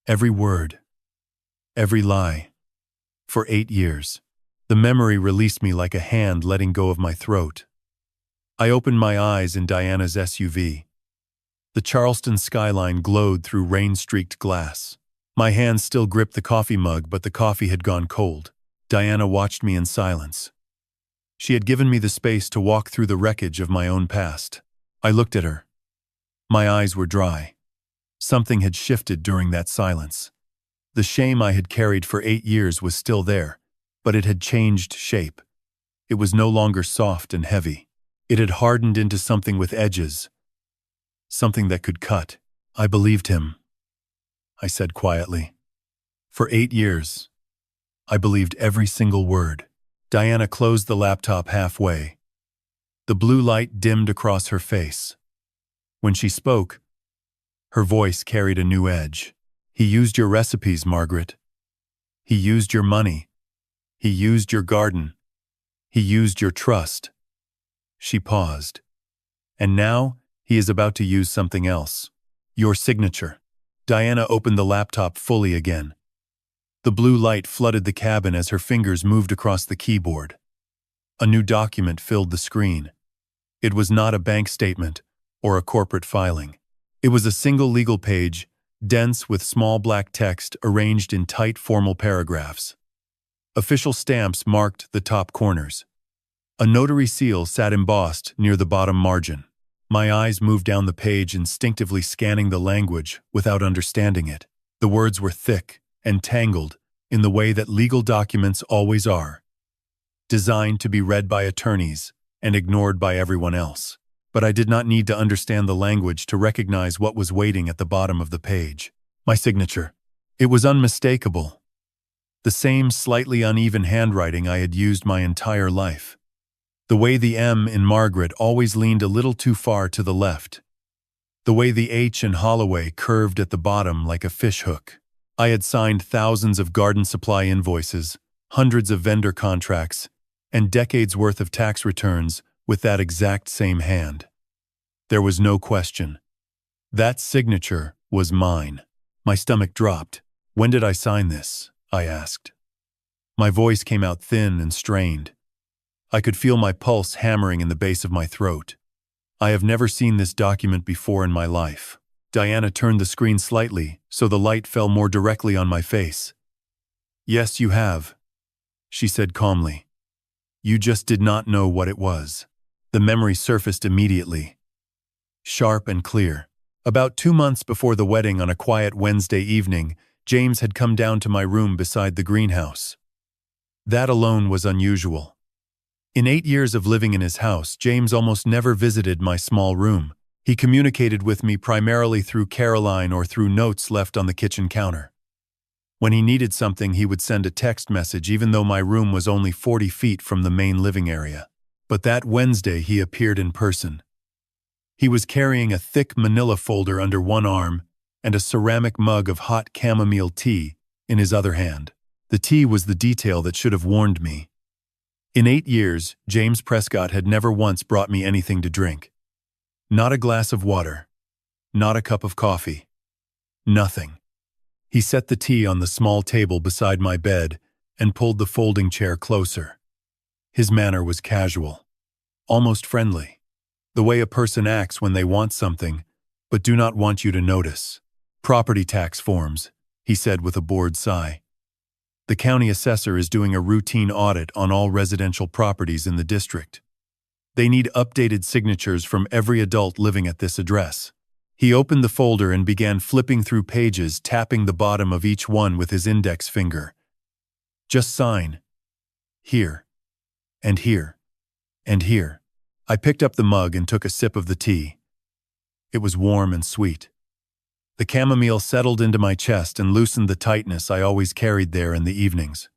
Every word. Every lie. For 8 years. The memory released me like a hand letting go of my throat. I opened my eyes in Diana's SUV. The Charleston skyline glowed through rain-streaked glass. My hand still gripped the coffee mug, but the coffee had gone cold. Diana watched me in silence. She had given me the space to walk through the wreckage of my own past. I looked at her. My eyes were dry. Something had shifted during that silence. The shame I had carried for 8 years was still there, but it had changed shape. It was no longer soft and heavy. It had hardened into something with edges. Something that could cut. I believed him, I said quietly. For 8 years, I believed every single word. Diana closed the laptop halfway. The blue light dimmed across her face. When she spoke, her voice carried a new edge. He used your recipes, Margaret. He used your money. He used your garden. He used your trust. She paused. And now, he is about to use something else. Your signature. Diana opened the laptop fully again. The blue light flooded the cabin as her fingers moved across the keyboard. A new document filled the screen. It was not a bank statement or a corporate filing. It was a single legal page, dense with small black text arranged in tight formal paragraphs. Official stamps marked the top corners. A notary seal sat embossed near the bottom margin. My eyes moved down the page, instinctively scanning the language without understanding it. The words were thick and tangled in the way that legal documents always are, designed to be read by attorneys and ignored by everyone else. But I did not need to understand the language to recognize what was waiting at the bottom of the page. My signature. It was unmistakable. The same slightly uneven handwriting I had used my entire life. The way the M in Margaret always leaned a little too far to the left. The way the H in Holloway curved at the bottom like a fishhook. I had signed thousands of garden supply invoices, hundreds of vendor contracts, and decades worth of tax returns with that exact same hand. There was no question. That signature was mine. My stomach dropped. When did I sign this? I asked. My voice came out thin and strained. I could feel my pulse hammering in the base of my throat. I have never seen this document before in my life. Diana turned the screen slightly so the light fell more directly on my face. Yes, you have, she said calmly. You just did not know what it was. The memory surfaced immediately. Sharp and clear. About 2 months before the wedding, on a quiet Wednesday evening, James had come down to my room beside the greenhouse. That alone was unusual. In 8 years of living in his house, James almost never visited my small room. He communicated with me primarily through Caroline or through notes left on the kitchen counter. When he needed something, he would send a text message, even though my room was only 40 feet from the main living area. But that Wednesday, he appeared in person. He was carrying a thick manila folder under one arm and a ceramic mug of hot chamomile tea in his other hand. The tea was the detail that should have warned me. In 8 years, James Prescott had never once brought me anything to drink. Not a glass of water. Not a cup of coffee. Nothing. He set the tea on the small table beside my bed and pulled the folding chair closer. His manner was casual, almost friendly. The way a person acts when they want something, but do not want you to notice. Property tax forms, he said with a bored sigh. The county assessor is doing a routine audit on all residential properties in the district. They need updated signatures from every adult living at this address. He opened the folder and began flipping through pages, tapping the bottom of each one with his index finger, Just sign. Here. And here. And here. I picked up the mug and took a sip of the tea. It was warm and sweet. The chamomile settled into my chest and loosened the tightness I always carried there in the evenings.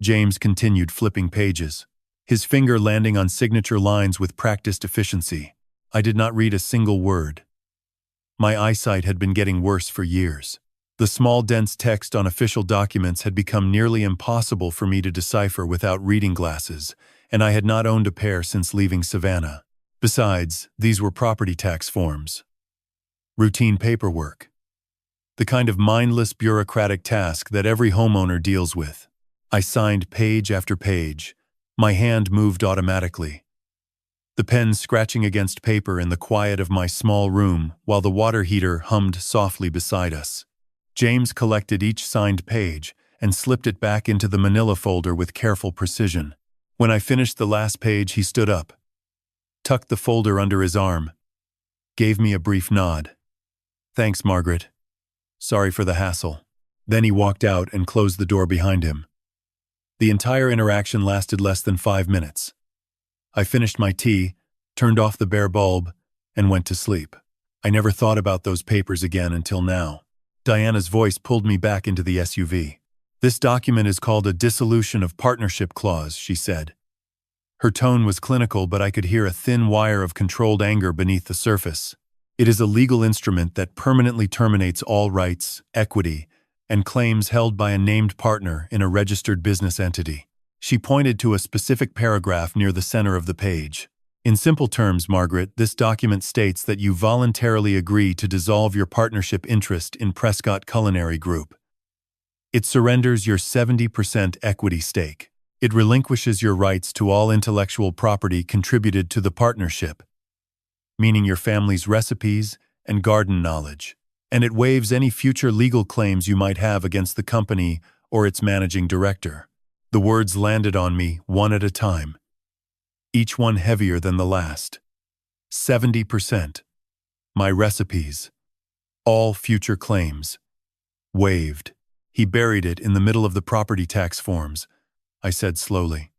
James continued flipping pages, his finger landing on signature lines with practiced efficiency. I did not read a single word. My eyesight had been getting worse for years. The small, dense text on official documents had become nearly impossible for me to decipher without reading glasses, and I had not owned a pair since leaving Savannah. Besides, these were property tax forms. Routine paperwork. The kind of mindless bureaucratic task that every homeowner deals with. I signed page after page. My hand moved automatically. The pen scratching against paper in the quiet of my small room while the water heater hummed softly beside us. James collected each signed page and slipped it back into the manila folder with careful precision. When I finished the last page, he stood up, tucked the folder under his arm, gave me a brief nod. Thanks, Margaret. Sorry for the hassle. Then he walked out and closed the door behind him. The entire interaction lasted less than 5 minutes. I finished my tea, turned off the bare bulb, and went to sleep. I never thought about those papers again until now. Diana's voice pulled me back into the SUV. This document is called a dissolution of partnership clause, she said. Her tone was clinical, but I could hear a thin wire of controlled anger beneath the surface. It is a legal instrument that permanently terminates all rights, equity, and claims held by a named partner in a registered business entity. She pointed to a specific paragraph near the center of the page. In simple terms, Margaret, this document states that you voluntarily agree to dissolve your partnership interest in Prescott Culinary Group. It surrenders your 70% equity stake. It relinquishes your rights to all intellectual property contributed to the partnership, meaning your family's recipes and garden knowledge, and it waives any future legal claims you might have against the company or its managing director. The words landed on me one at a time, each one heavier than the last. 70%. My recipes. All future claims. Waived. He buried it in the middle of the property tax forms, I said slowly.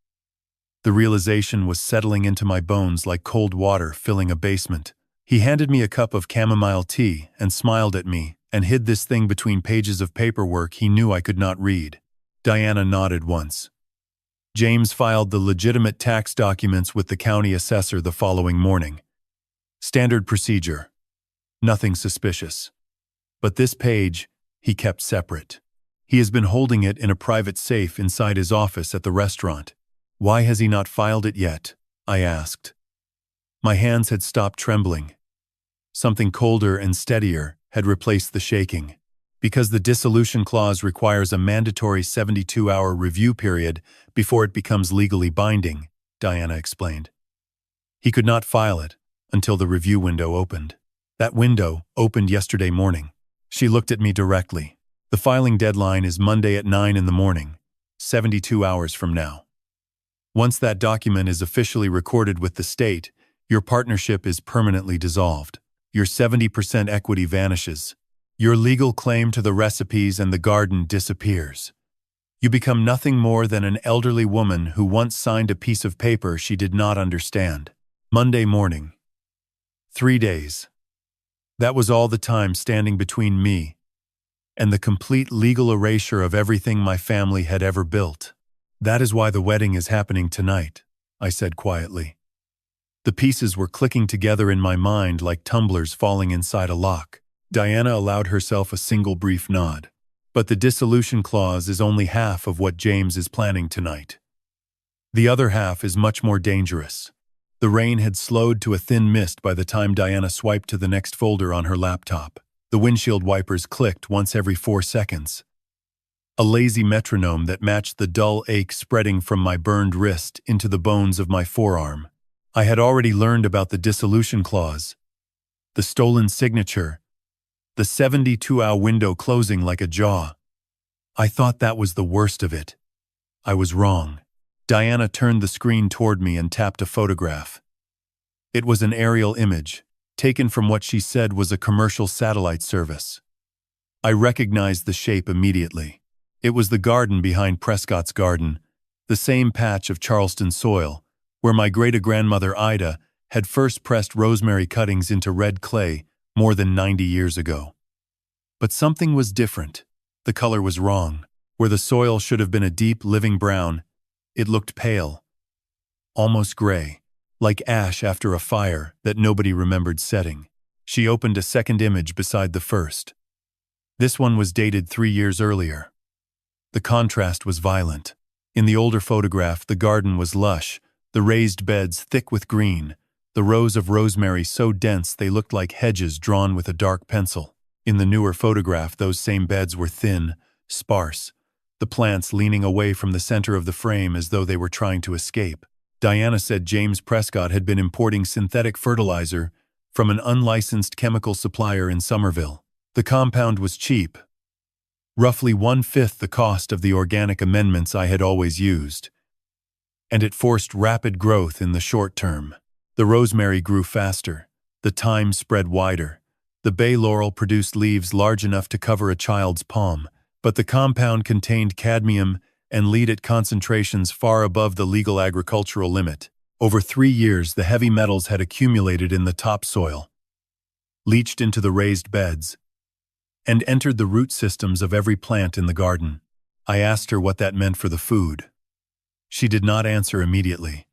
The realization was settling into my bones like cold water filling a basement. He handed me a cup of chamomile tea and smiled at me and hid this thing between pages of paperwork he knew I could not read. Diana nodded once. James filed the legitimate tax documents with the county assessor the following morning. Standard procedure. Nothing suspicious. But this page, he kept separate. He has been holding it in a private safe inside his office at the restaurant. Why has he not filed it yet? I asked. My hands had stopped trembling. Something colder and steadier had replaced the shaking. Because the dissolution clause requires a mandatory 72-hour review period before it becomes legally binding, Diana explained. He could not file it until the review window opened. That window opened yesterday morning. She looked at me directly. The filing deadline is Monday at 9 in the morning, 72 hours from now. Once that document is officially recorded with the state, your partnership is permanently dissolved. Your 70% equity vanishes. Your legal claim to the recipes and the garden disappears. You become nothing more than an elderly woman who once signed a piece of paper she did not understand. Monday morning. 3 days. That was all the time standing between me and the complete legal erasure of everything my family had ever built. That is why the wedding is happening tonight, I said quietly. The pieces were clicking together in my mind like tumblers falling inside a lock. Diana allowed herself a single brief nod. But the dissolution clause is only half of what James is planning tonight. The other half is much more dangerous. The rain had slowed to a thin mist by the time Diana swiped to the next folder on her laptop. The windshield wipers clicked once every 4 seconds. A lazy metronome that matched the dull ache spreading from my burned wrist into the bones of my forearm. I had already learned about the dissolution clause, the stolen signature, the 72-hour window closing like a jaw. I thought that was the worst of it. I was wrong. Diana turned the screen toward me and tapped a photograph. It was an aerial image, taken from what she said was a commercial satellite service. I recognized the shape immediately. It was the garden behind Prescott's garden, the same patch of Charleston soil, where my great-grandmother Ida had first pressed rosemary cuttings into red clay more than 90 years ago. But something was different. The color was wrong. Where the soil should have been a deep, living brown, it looked pale, almost gray, like ash after a fire that nobody remembered setting. She opened a second image beside the first. This one was dated 3 years earlier. The contrast was violent. In the older photograph, the garden was lush, the raised beds thick with green, the rows of rosemary so dense they looked like hedges drawn with a dark pencil. In the newer photograph, those same beds were thin, sparse, the plants leaning away from the center of the frame as though they were trying to escape. Diana said James Prescott had been importing synthetic fertilizer from an unlicensed chemical supplier in Somerville. The compound was cheap, roughly 1/5 the cost of the organic amendments I had always used, and it forced rapid growth in the short term. The rosemary grew faster, the thyme spread wider, the bay laurel produced leaves large enough to cover a child's palm, but the compound contained cadmium and lead at concentrations far above the legal agricultural limit. Over 3 years, the heavy metals had accumulated in the topsoil, leached into the raised beds, and entered the root systems of every plant in the garden. I asked her what that meant for the food. She did not answer immediately.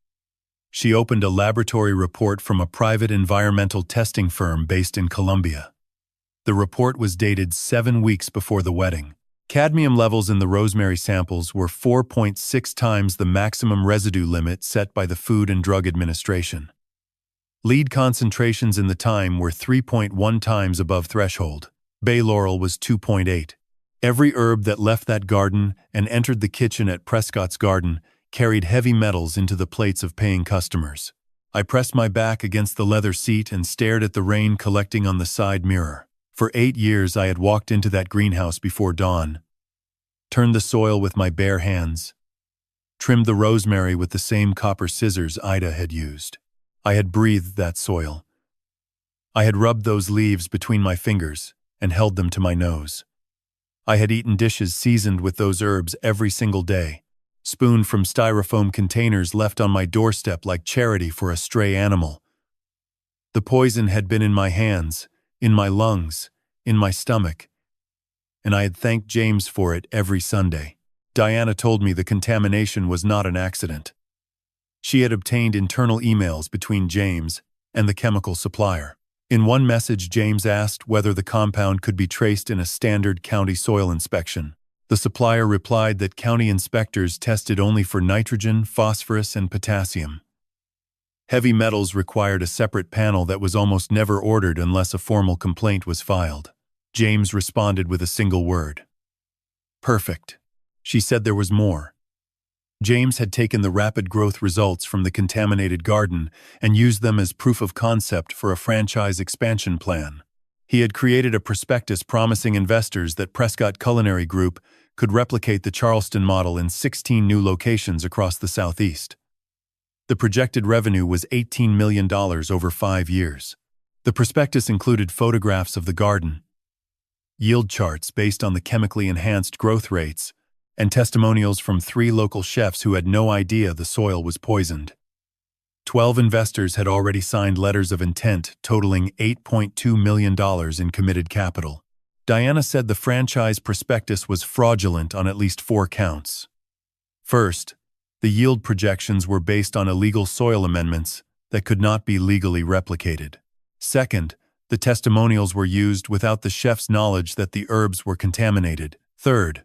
She opened a laboratory report from a private environmental testing firm based in Colombia. The report was dated 7 weeks before the wedding. Cadmium levels in the rosemary samples were 4.6 times the maximum residue limit set by the Food and Drug Administration. Lead concentrations in the thyme were 3.1 times above threshold. Bay laurel was 2.8. Every herb that left that garden and entered the kitchen at Prescott's garden carried heavy metals into the plates of paying customers. I pressed my back against the leather seat and stared at the rain collecting on the side mirror. For 8 years I had walked into that greenhouse before dawn, turned the soil with my bare hands, trimmed the rosemary with the same copper scissors Ida had used. I had breathed that soil. I had rubbed those leaves between my fingers and held them to my nose. I had eaten dishes seasoned with those herbs every single day, spooned from styrofoam containers left on my doorstep like charity for a stray animal. The poison had been in my hands, in my lungs, in my stomach, and I had thanked James for it every Sunday. Diana told me the contamination was not an accident. She had obtained internal emails between James and the chemical supplier. In one message, James asked whether the compound could be traced in a standard county soil inspection. The supplier replied that county inspectors tested only for nitrogen, phosphorus, and potassium. Heavy metals required a separate panel that was almost never ordered unless a formal complaint was filed. James responded with a single word. Perfect. She said there was more. James had taken the rapid growth results from the contaminated garden and used them as proof of concept for a franchise expansion plan. He had created a prospectus promising investors that Prescott Culinary Group could replicate the Charleston model in 16 new locations across the Southeast. The projected revenue was $18 million over 5 years. The prospectus included photographs of the garden, yield charts based on the chemically enhanced growth rates, and testimonials from 3 local chefs who had no idea the soil was poisoned. 12 investors had already signed letters of intent totaling $8.2 million in committed capital. Diana said the franchise prospectus was fraudulent on at least 4 counts. First, the yield projections were based on illegal soil amendments that could not be legally replicated. Second, the testimonials were used without the chef's knowledge that the herbs were contaminated. Third,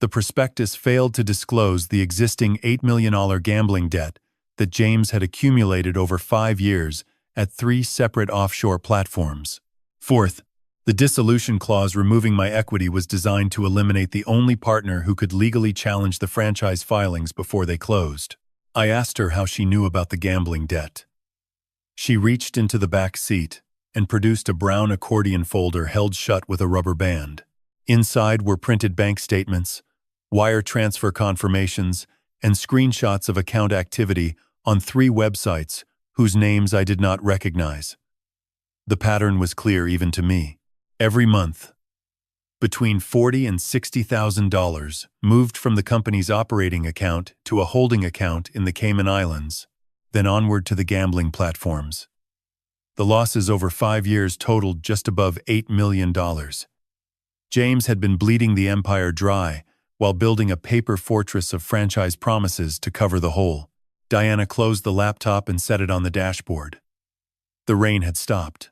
the prospectus failed to disclose the existing $8 million gambling debt that James had accumulated over 5 years at 3 separate offshore platforms. Fourth, the dissolution clause removing my equity was designed to eliminate the only partner who could legally challenge the franchise filings before they closed. I asked her how she knew about the gambling debt. She reached into the back seat and produced a brown accordion folder held shut with a rubber band. Inside were printed bank statements, wire transfer confirmations, and screenshots of account activity on 3 websites whose names I did not recognize. The pattern was clear even to me. Every month, between $40,000 and $60,000, moved from the company's operating account to a holding account in the Cayman Islands, then onward to the gambling platforms. The losses over 5 years totaled just above $8 million. James had been bleeding the empire dry while building a paper fortress of franchise promises to cover the hole. Diana closed the laptop and set it on the dashboard. The rain had stopped.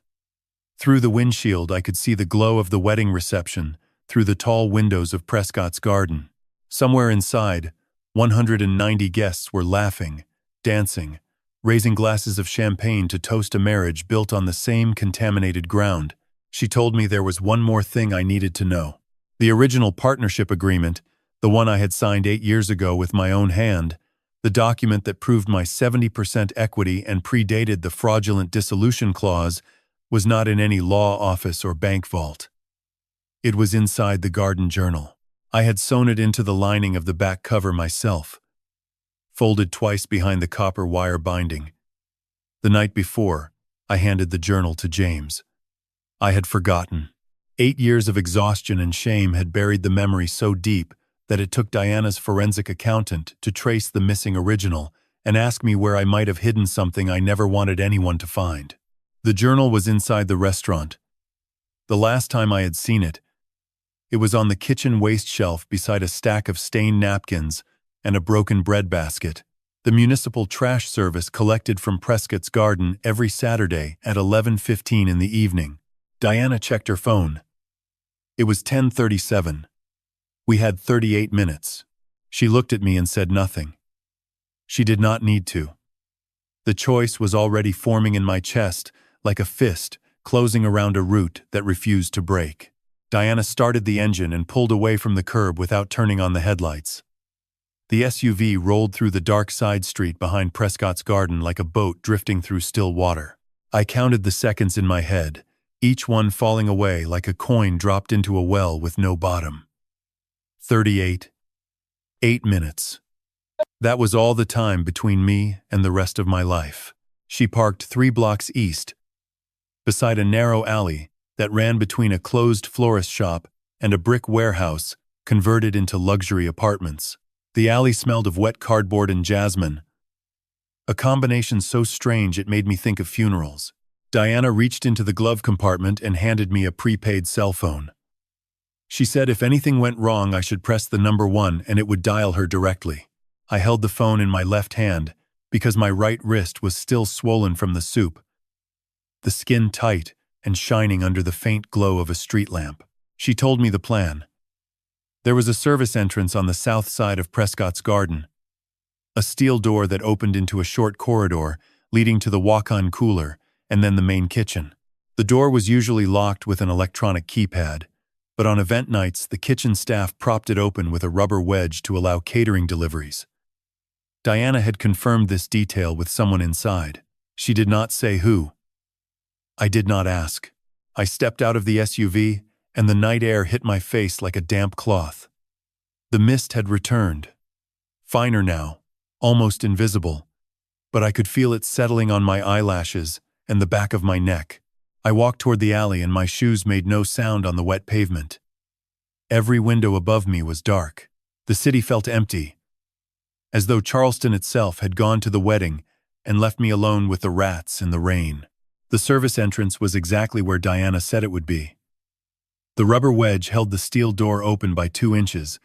Through the windshield, I could see the glow of the wedding reception through the tall windows of Prescott's garden. Somewhere inside, 190 guests were laughing, dancing, raising glasses of champagne to toast a marriage built on the same contaminated ground. She told me there was one more thing I needed to know. The original partnership agreement, the one I had signed 8 years ago with my own hand, the document that proved my 70% equity and predated the fraudulent dissolution clause, was not in any law office or bank vault. It was inside the garden journal. I had sewn it into the lining of the back cover myself, folded twice behind the copper wire binding. The night before, I handed the journal to James. I had forgotten. 8 years of exhaustion and shame had buried the memory so deep that it took Diana's forensic accountant to trace the missing original and ask me where I might have hidden something I never wanted anyone to find. The journal was inside the restaurant. The last time I had seen it, it was on the kitchen waste shelf beside a stack of stained napkins and a broken bread basket. The municipal trash service collected from Prescott's garden every Saturday at 11:15 in the evening. Diana checked her phone. It was 10:37. We had 38 minutes. She looked at me and said nothing. She did not need to. The choice was already forming in my chest, like a fist closing around a root that refused to break. Diana started the engine and pulled away from the curb without turning on the headlights. The SUV rolled through the dark side street behind Prescott's garden like a boat drifting through still water. I counted the seconds in my head, each one falling away like a coin dropped into a well with no bottom. 38. 8 minutes. That was all the time between me and the rest of my life. She parked 3 blocks east, beside a narrow alley that ran between a closed florist shop and a brick warehouse converted into luxury apartments. The alley smelled of wet cardboard and jasmine, a combination so strange it made me think of funerals. Diana reached into the glove compartment and handed me a prepaid cell phone. She said if anything went wrong I should press the number 1 and it would dial her directly. I held the phone in my left hand because my right wrist was still swollen from the soup, the skin tight and shining under the faint glow of a street lamp. She told me the plan. There was a service entrance on the south side of Prescott's garden, a steel door that opened into a short corridor leading to the walk-on cooler and then the main kitchen. The door was usually locked with an electronic keypad, but on event nights the kitchen staff propped it open with a rubber wedge to allow catering deliveries. Diana had confirmed this detail with someone inside. She did not say who. I did not ask. I stepped out of the SUV, and the night air hit my face like a damp cloth. The mist had returned. Finer now, almost invisible, but I could feel it settling on my eyelashes and the back of my neck. I walked toward the alley and my shoes made no sound on the wet pavement. Every window above me was dark. The city felt empty, as though Charleston itself had gone to the wedding and left me alone with the rats and the rain. The service entrance was exactly where Diana said it would be. The rubber wedge held the steel door open by 2 inches,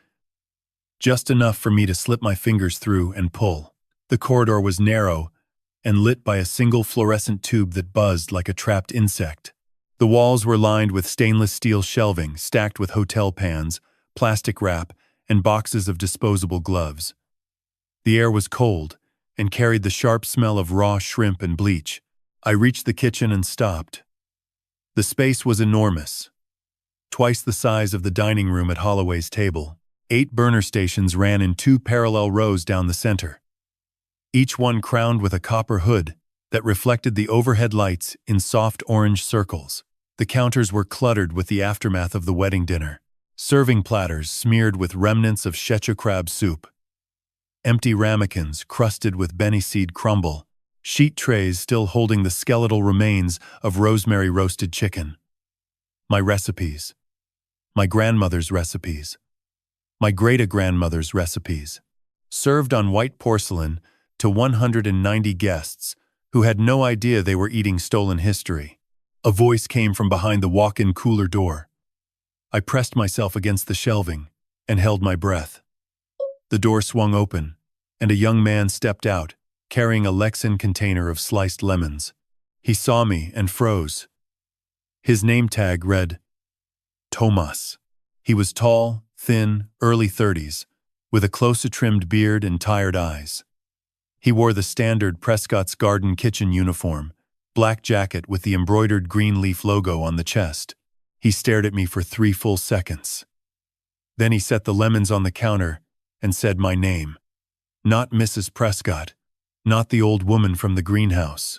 just enough for me to slip my fingers through and pull. The corridor was narrow and lit by a single fluorescent tube that buzzed like a trapped insect. The walls were lined with stainless steel shelving stacked with hotel pans, plastic wrap, and boxes of disposable gloves. The air was cold and carried the sharp smell of raw shrimp and bleach. I reached the kitchen and stopped. The space was enormous, twice the size of the dining room at Holloway's table. 8 burner stations ran in 2 parallel rows down the center, each one crowned with a copper hood that reflected the overhead lights in soft orange circles. The counters were cluttered with the aftermath of the wedding dinner. Serving platters smeared with remnants of Szechuan crab soup, empty ramekins crusted with beni seed crumble, sheet trays still holding the skeletal remains of rosemary roasted chicken. My recipes, my grandmother's recipes, my great-grandmother's recipes, served on white porcelain to 190 guests who had no idea they were eating stolen history. A voice came from behind the walk-in cooler door. I pressed myself against the shelving and held my breath. The door swung open, and a young man stepped out, carrying a Lexan container of sliced lemons. He saw me and froze. His name tag read, Tomas. He was tall, thin, early 30s, with a close-trimmed beard and tired eyes. He wore the standard Prescott's Garden Kitchen uniform, black jacket with the embroidered green leaf logo on the chest. He stared at me for 3 full seconds. Then he set the lemons on the counter and said my name. Not Mrs. Prescott, not the old woman from the greenhouse.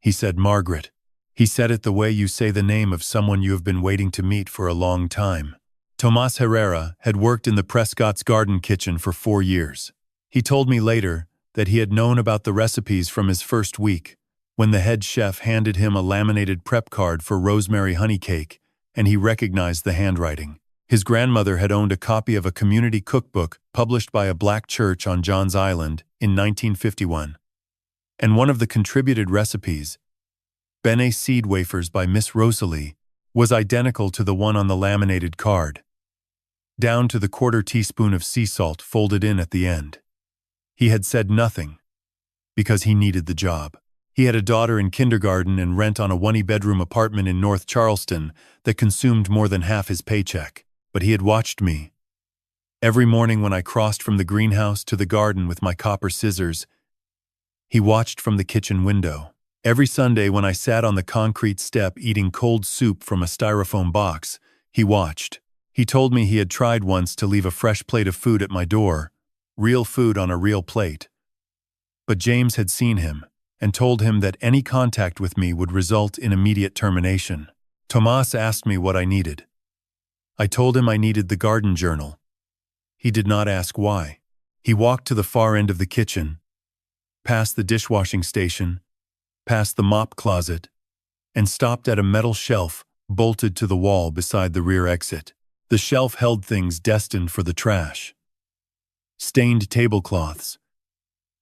He said Margaret. He said it the way you say the name of someone you have been waiting to meet for a long time. Tomas Herrera had worked in the Prescott's Garden Kitchen for 4 years. He told me later that he had known about the recipes from his first week, when the head chef handed him a laminated prep card for rosemary honey cake, and he recognized the handwriting. His grandmother had owned a copy of a community cookbook published by a black church on Johns Island in 1951. And one of the contributed recipes, Bene seed wafers by Miss Rosalie, was identical to the one on the laminated card, down to the 1/4 teaspoon of sea salt folded in at the end. He had said nothing, because he needed the job. He had a daughter in kindergarten and rent on a 1-bedroom apartment in North Charleston that consumed more than half his paycheck. But he had watched me. Every morning when I crossed from the greenhouse to the garden with my copper scissors, he watched from the kitchen window. Every Sunday when I sat on the concrete step eating cold soup from a styrofoam box, he watched. He told me he had tried once to leave a fresh plate of food at my door, real food on a real plate. But James had seen him and told him that any contact with me would result in immediate termination. Tomas asked me what I needed. I told him I needed the garden journal. He did not ask why. He walked to the far end of the kitchen, past the dishwashing station, past the mop closet, and stopped at a metal shelf bolted to the wall beside the rear exit. The shelf held things destined for the trash. Stained tablecloths,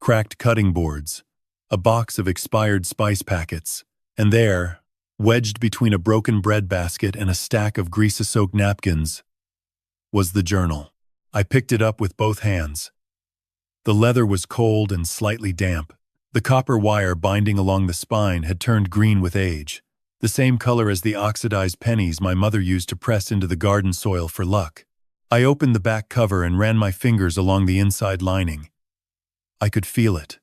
cracked cutting boards, a box of expired spice packets, and there, wedged between a broken bread basket and a stack of grease-soaked napkins, was the journal. I picked it up with both hands. The leather was cold and slightly damp. The copper wire binding along the spine had turned green with age, the same color as the oxidized pennies my mother used to press into the garden soil for luck. I opened the back cover and ran my fingers along the inside lining. I could feel it.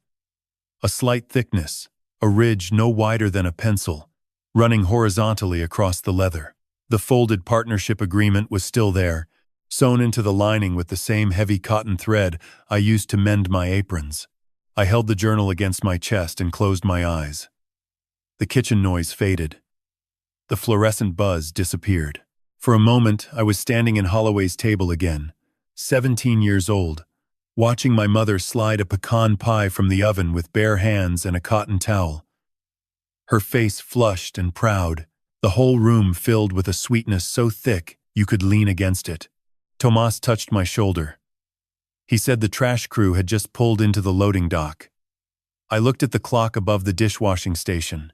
A slight thickness, a ridge no wider than a pencil, running horizontally across the leather. The folded partnership agreement was still there, sewn into the lining with the same heavy cotton thread I used to mend my aprons. I held the journal against my chest and closed my eyes. The kitchen noise faded. The fluorescent buzz disappeared. For a moment, I was standing in Holloway's table again, 17 years old, watching my mother slide a pecan pie from the oven with bare hands and a cotton towel. Her face flushed and proud, the whole room filled with a sweetness so thick you could lean against it. Tomas touched my shoulder. He said the trash crew had just pulled into the loading dock. I looked at the clock above the dishwashing station.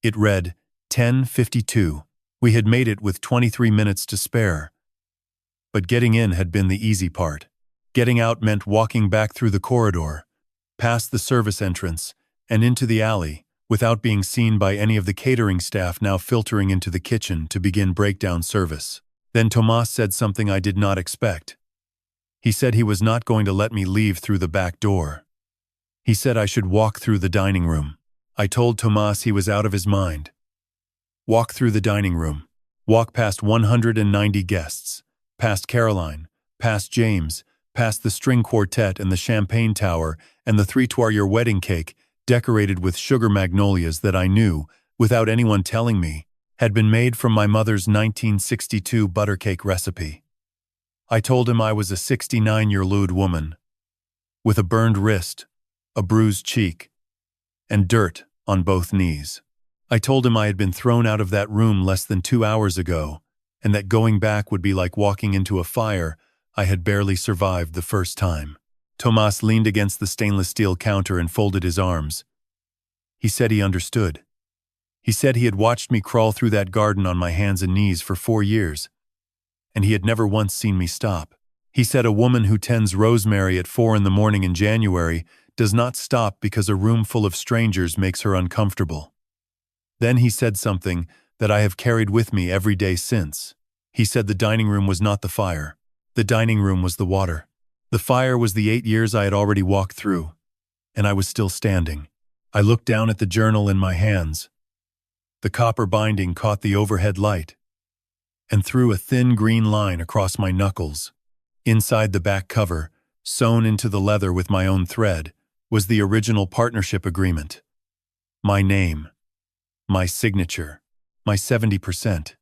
It read 10:52. We had made it with 23 minutes to spare. But getting in had been the easy part. Getting out meant walking back through the corridor, past the service entrance, and into the alley, without being seen by any of the catering staff now filtering into the kitchen to begin breakdown service. Then Tomas said something I did not expect. He said he was not going to let me leave through the back door. He said I should walk through the dining room. I told Tomas he was out of his mind. Walk through the dining room. Walk past 190 guests, past Caroline, past James, past the string quartet and the champagne tower and the 3-year wedding cake decorated with sugar magnolias that I knew, without anyone telling me, had been made from my mother's 1962 buttercake recipe. I told him I was a 69-year-old woman, with a burned wrist, a bruised cheek, and dirt on both knees. I told him I had been thrown out of that room less than 2 hours ago, and that going back would be like walking into a fire I had barely survived the first time. Tomas leaned against the stainless steel counter and folded his arms. He said he understood. He said he had watched me crawl through that garden on my hands and knees for 4 years, and he had never once seen me stop. He said a woman who tends rosemary at 4 in the morning in January does not stop because a room full of strangers makes her uncomfortable. Then he said something that I have carried with me every day since. He said the dining room was not the fire. The dining room was the water. The fire was the 8 years I had already walked through, and I was still standing. I looked down at the journal in my hands. The copper binding caught the overhead light and threw a thin green line across my knuckles. Inside the back cover, sewn into the leather with my own thread, was the original partnership agreement. My name, my signature, my 70%.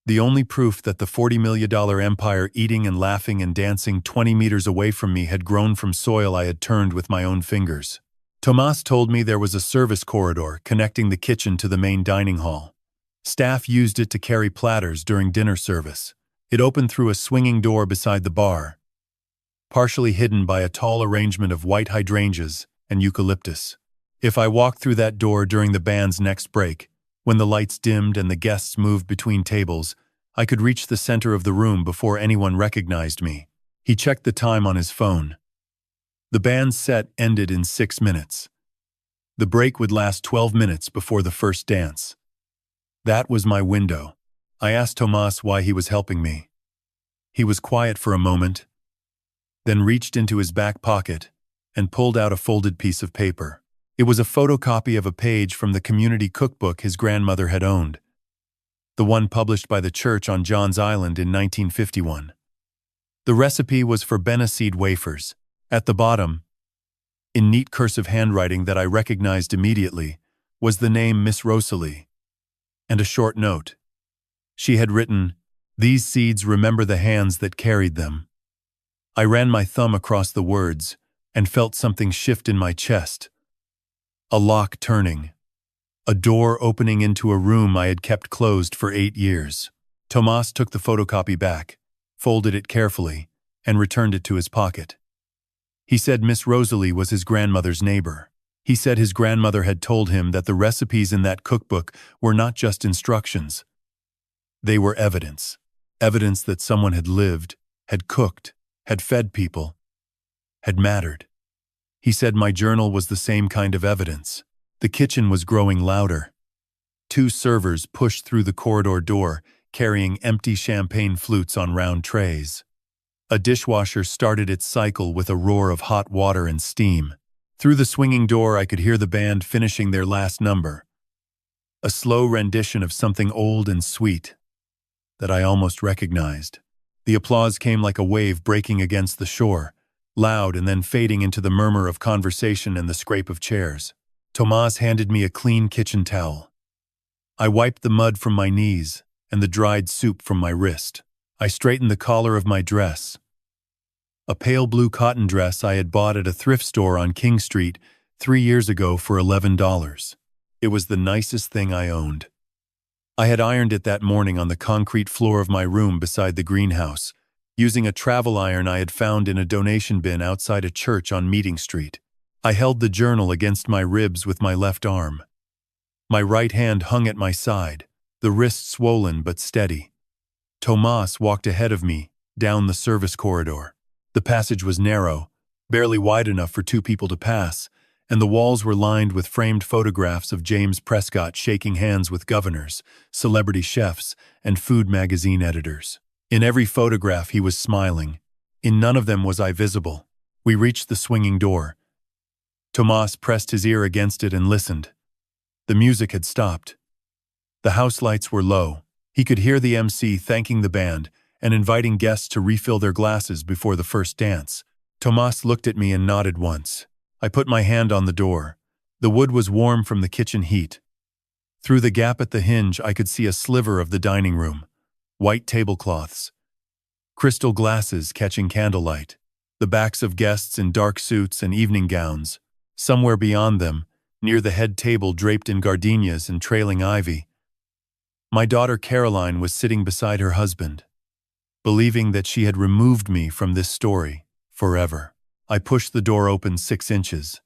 The only proof that the $40 million empire eating and laughing and dancing 20 meters away from me had grown from soil I had turned with my own fingers. Tomas told me there was a service corridor connecting the kitchen to the main dining hall. Staff used it to carry platters during dinner service. It opened through a swinging door beside the bar, partially hidden by a tall arrangement of white hydrangeas and eucalyptus. If I walked through that door during the band's next break, when the lights dimmed and the guests moved between tables, I could reach the center of the room before anyone recognized me. He checked the time on his phone. The band's set ended in 6 minutes. The break would last 12 minutes before the first dance. That was my window. I asked Tomas why he was helping me. He was quiet for a moment, then reached into his back pocket and pulled out a folded piece of paper. It was a photocopy of a page from the community cookbook his grandmother had owned, the one published by the church on John's Island in 1951. The recipe was for Beniseed wafers. At the bottom, in neat cursive handwriting that I recognized immediately, was the name Miss Rosalie, and a short note. She had written, "These seeds remember the hands that carried them." I ran my thumb across the words and felt something shift in my chest. A lock turning. A door opening into a room I had kept closed for 8 years. Tomas took the photocopy back, folded it carefully, and returned it to his pocket. He said Miss Rosalie was his grandmother's neighbor. He said his grandmother had told him that the recipes in that cookbook were not just instructions. They were evidence. Evidence that someone had lived, had cooked, had fed people, had mattered. He said my journal was the same kind of evidence. The kitchen was growing louder. 2 servers pushed through the corridor door, carrying empty champagne flutes on round trays. A dishwasher started its cycle with a roar of hot water and steam. Through the swinging door I could hear the band finishing their last number, a slow rendition of something old and sweet that I almost recognized. The applause came like a wave breaking against the shore, loud and then fading into the murmur of conversation and the scrape of chairs. Tomas handed me a clean kitchen towel. I wiped the mud from my knees and the dried soup from my wrist. I straightened the collar of my dress, a pale blue cotton dress I had bought at a thrift store on King Street 3 years ago for $11. It was the nicest thing I owned. I had ironed it that morning on the concrete floor of my room beside the greenhouse, using a travel iron I had found in a donation bin outside a church on Meeting Street. I held the journal against my ribs with my left arm. My right hand hung at my side, the wrist swollen but steady. Tomas walked ahead of me, down the service corridor. The passage was narrow, barely wide enough for 2 people to pass, and the walls were lined with framed photographs of James Prescott shaking hands with governors, celebrity chefs, and food magazine editors. In every photograph he was smiling. In none of them was I visible. We reached the swinging door. Tomas pressed his ear against it and listened. The music had stopped. The house lights were low. He could hear the MC thanking the band and inviting guests to refill their glasses before the first dance. Tomas looked at me and nodded once. I put my hand on the door. The wood was warm from the kitchen heat. Through the gap at the hinge I could see a sliver of the dining room. White tablecloths, crystal glasses catching candlelight, the backs of guests in dark suits and evening gowns. Somewhere beyond them, near the head table draped in gardenias and trailing ivy, My daughter Caroline was sitting beside her husband, believing that she had removed me from this story forever. I pushed the door open 6 inches.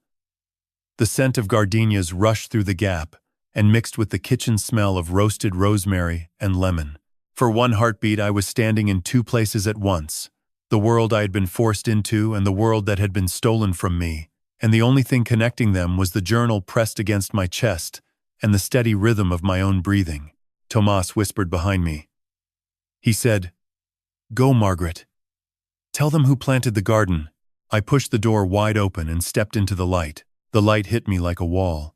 The scent of gardenias rushed through the gap and mixed with the kitchen smell of roasted rosemary and lemon. For one heartbeat, I was standing in 2 places at once: the world I had been forced into and the world that had been stolen from me, and the only thing connecting them was the journal pressed against my chest and the steady rhythm of my own breathing. Tomas whispered behind me. He said, "Go, Margaret. Tell them who planted the garden." I pushed the door wide open and stepped into the light. The light hit me like a wall.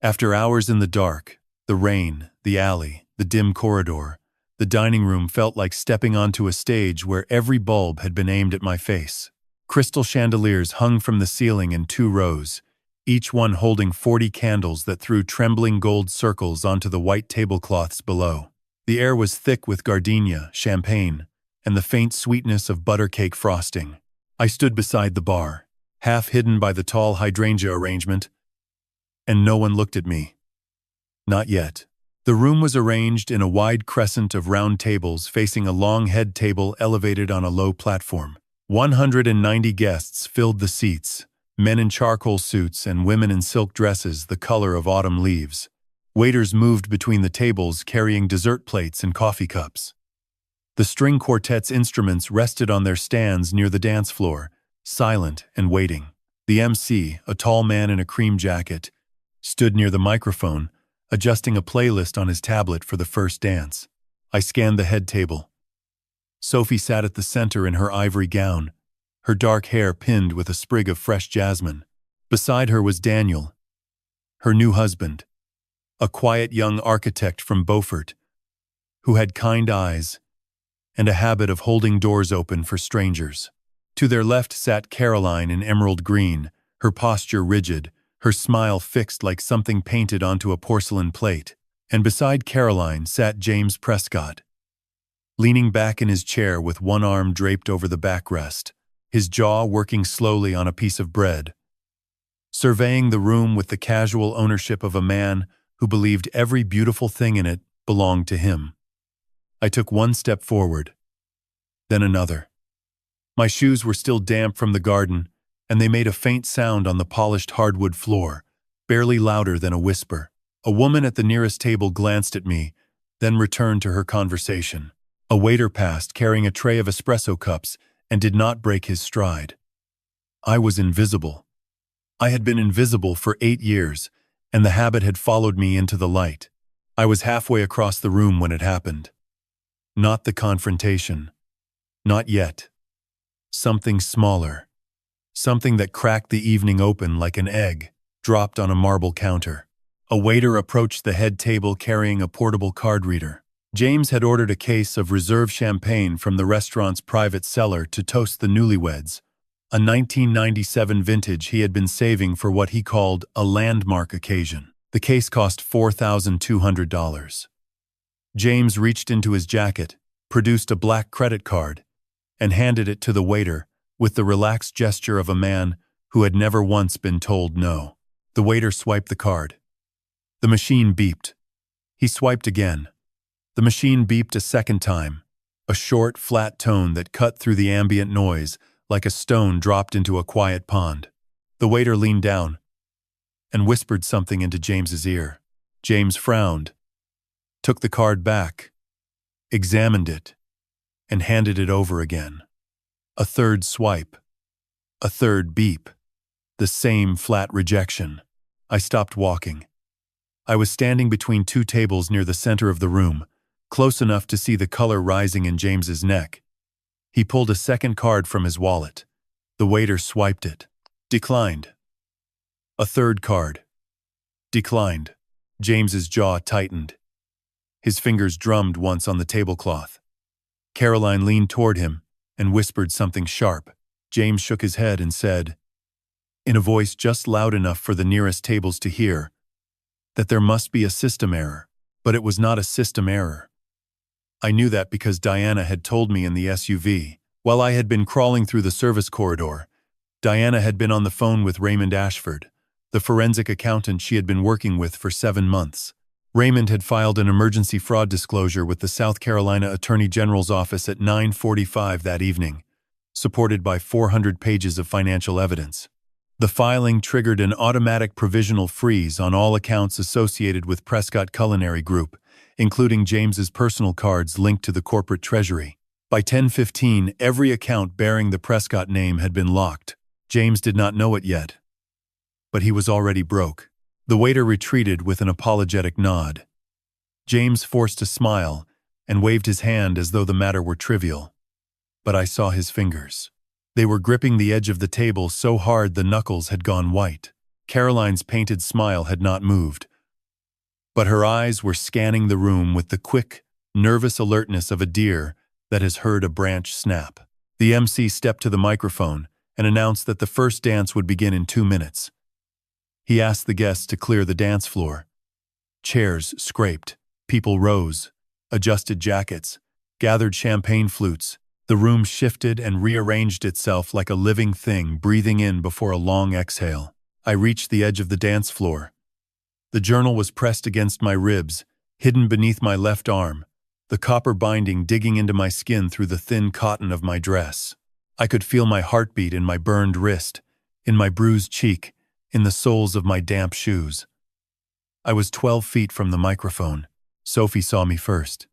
After hours in the dark, the rain, the alley, the dim corridor, the dining room felt like stepping onto a stage where every bulb had been aimed at my face. Crystal chandeliers hung from the ceiling in 2 rows, each one holding 40 candles that threw trembling gold circles onto the white tablecloths below. The air was thick with gardenia, champagne, and the faint sweetness of butter cake frosting. I stood beside the bar, half hidden by the tall hydrangea arrangement, and no one looked at me. Not yet. The room was arranged in a wide crescent of round tables facing a long head table elevated on a low platform. 190 guests filled the seats, men in charcoal suits and women in silk dresses the color of autumn leaves. Waiters moved between the tables carrying dessert plates and coffee cups. The string quartet's instruments rested on their stands near the dance floor, silent and waiting. The MC, a tall man in a cream jacket, stood near the microphone, adjusting a playlist on his tablet for the first dance. I scanned the head table. Sophie sat at the center in her ivory gown, her dark hair pinned with a sprig of fresh jasmine. Beside her was Daniel, her new husband, a quiet young architect from Beaufort, who had kind eyes and a habit of holding doors open for strangers. To their left sat Caroline in emerald green, her posture rigid, her smile fixed like something painted onto a porcelain plate. And beside Caroline sat James Prescott, leaning back in his chair with one arm draped over the backrest, his jaw working slowly on a piece of bread, surveying the room with the casual ownership of a man who believed every beautiful thing in it belonged to him. I took 1 step forward, then another. My shoes were still damp from the garden, and they made a faint sound on the polished hardwood floor, barely louder than a whisper. A woman at the nearest table glanced at me, then returned to her conversation. A waiter passed carrying a tray of espresso cups and did not break his stride. I was invisible. I had been invisible for 8 years, and the habit had followed me into the light. I was halfway across the room when it happened. Not the confrontation. Not yet. Something smaller. Something that cracked the evening open like an egg, dropped on a marble counter. A waiter approached the head table carrying a portable card reader. James had ordered a case of reserve champagne from the restaurant's private cellar to toast the newlyweds, a 1997 vintage he had been saving for what he called a landmark occasion. The case cost $4,200. James reached into his jacket, produced a black credit card, and handed it to the waiter with the relaxed gesture of a man who had never once been told no. The waiter swiped the card. The machine beeped. He swiped again. The machine beeped a second time, a short, flat tone that cut through the ambient noise like a stone dropped into a quiet pond. The waiter leaned down and whispered something into James's ear. James frowned, took the card back, examined it, and handed it over again. A third swipe, a third beep, the same flat rejection. I stopped walking. I was standing between 2 tables near the center of the room, close enough to see the color rising in James's neck. He pulled a second card from his wallet. The waiter swiped it. Declined. A third card. Declined. James's jaw tightened. His fingers drummed once on the tablecloth. Caroline leaned toward him and whispered something sharp. James shook his head and said, in a voice just loud enough for the nearest tables to hear, that there must be a system error, but it was not a system error. I knew that because Diana had told me in the SUV. While I had been crawling through the service corridor, Diana had been on the phone with Raymond Ashford, the forensic accountant she had been working with for 7 months. Raymond had filed an emergency fraud disclosure with the South Carolina Attorney General's office at 9:45 that evening, supported by 400 pages of financial evidence. The filing triggered an automatic provisional freeze on all accounts associated with Prescott Culinary Group, including James's personal cards linked to the corporate treasury. By 10:15, every account bearing the Prescott name had been locked. James did not know it yet, but he was already broke. The waiter retreated with an apologetic nod. James forced a smile and waved his hand as though the matter were trivial. But I saw his fingers. They were gripping the edge of the table so hard the knuckles had gone white. Caroline's painted smile had not moved, but her eyes were scanning the room with the quick, nervous alertness of a deer that has heard a branch snap. The MC stepped to the microphone and announced that the first dance would begin in 2 minutes. He asked the guests to clear the dance floor. Chairs scraped, people rose, adjusted jackets, gathered champagne flutes. The room shifted and rearranged itself like a living thing breathing in before a long exhale. I reached the edge of the dance floor. The journal was pressed against my ribs, hidden beneath my left arm, the copper binding digging into my skin through the thin cotton of my dress. I could feel my heartbeat in my burned wrist, in my bruised cheek, in the soles of my damp shoes. I was 12 feet from the microphone. Sophie saw me first.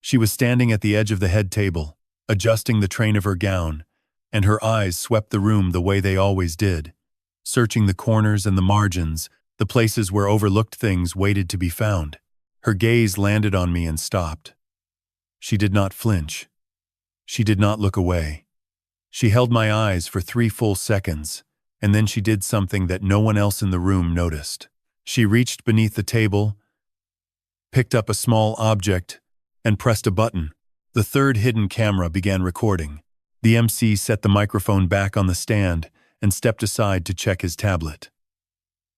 She was standing at the edge of the head table, adjusting the train of her gown, and her eyes swept the room the way they always did, searching the corners and the margins, the places where overlooked things waited to be found. Her gaze landed on me and stopped. She did not flinch. She did not look away. She held my eyes for 3 full seconds, and then she did something that no one else in the room noticed. She reached beneath the table, picked up a small object, and pressed a button. The third hidden camera began recording. The MC set the microphone back on the stand and stepped aside to check his tablet.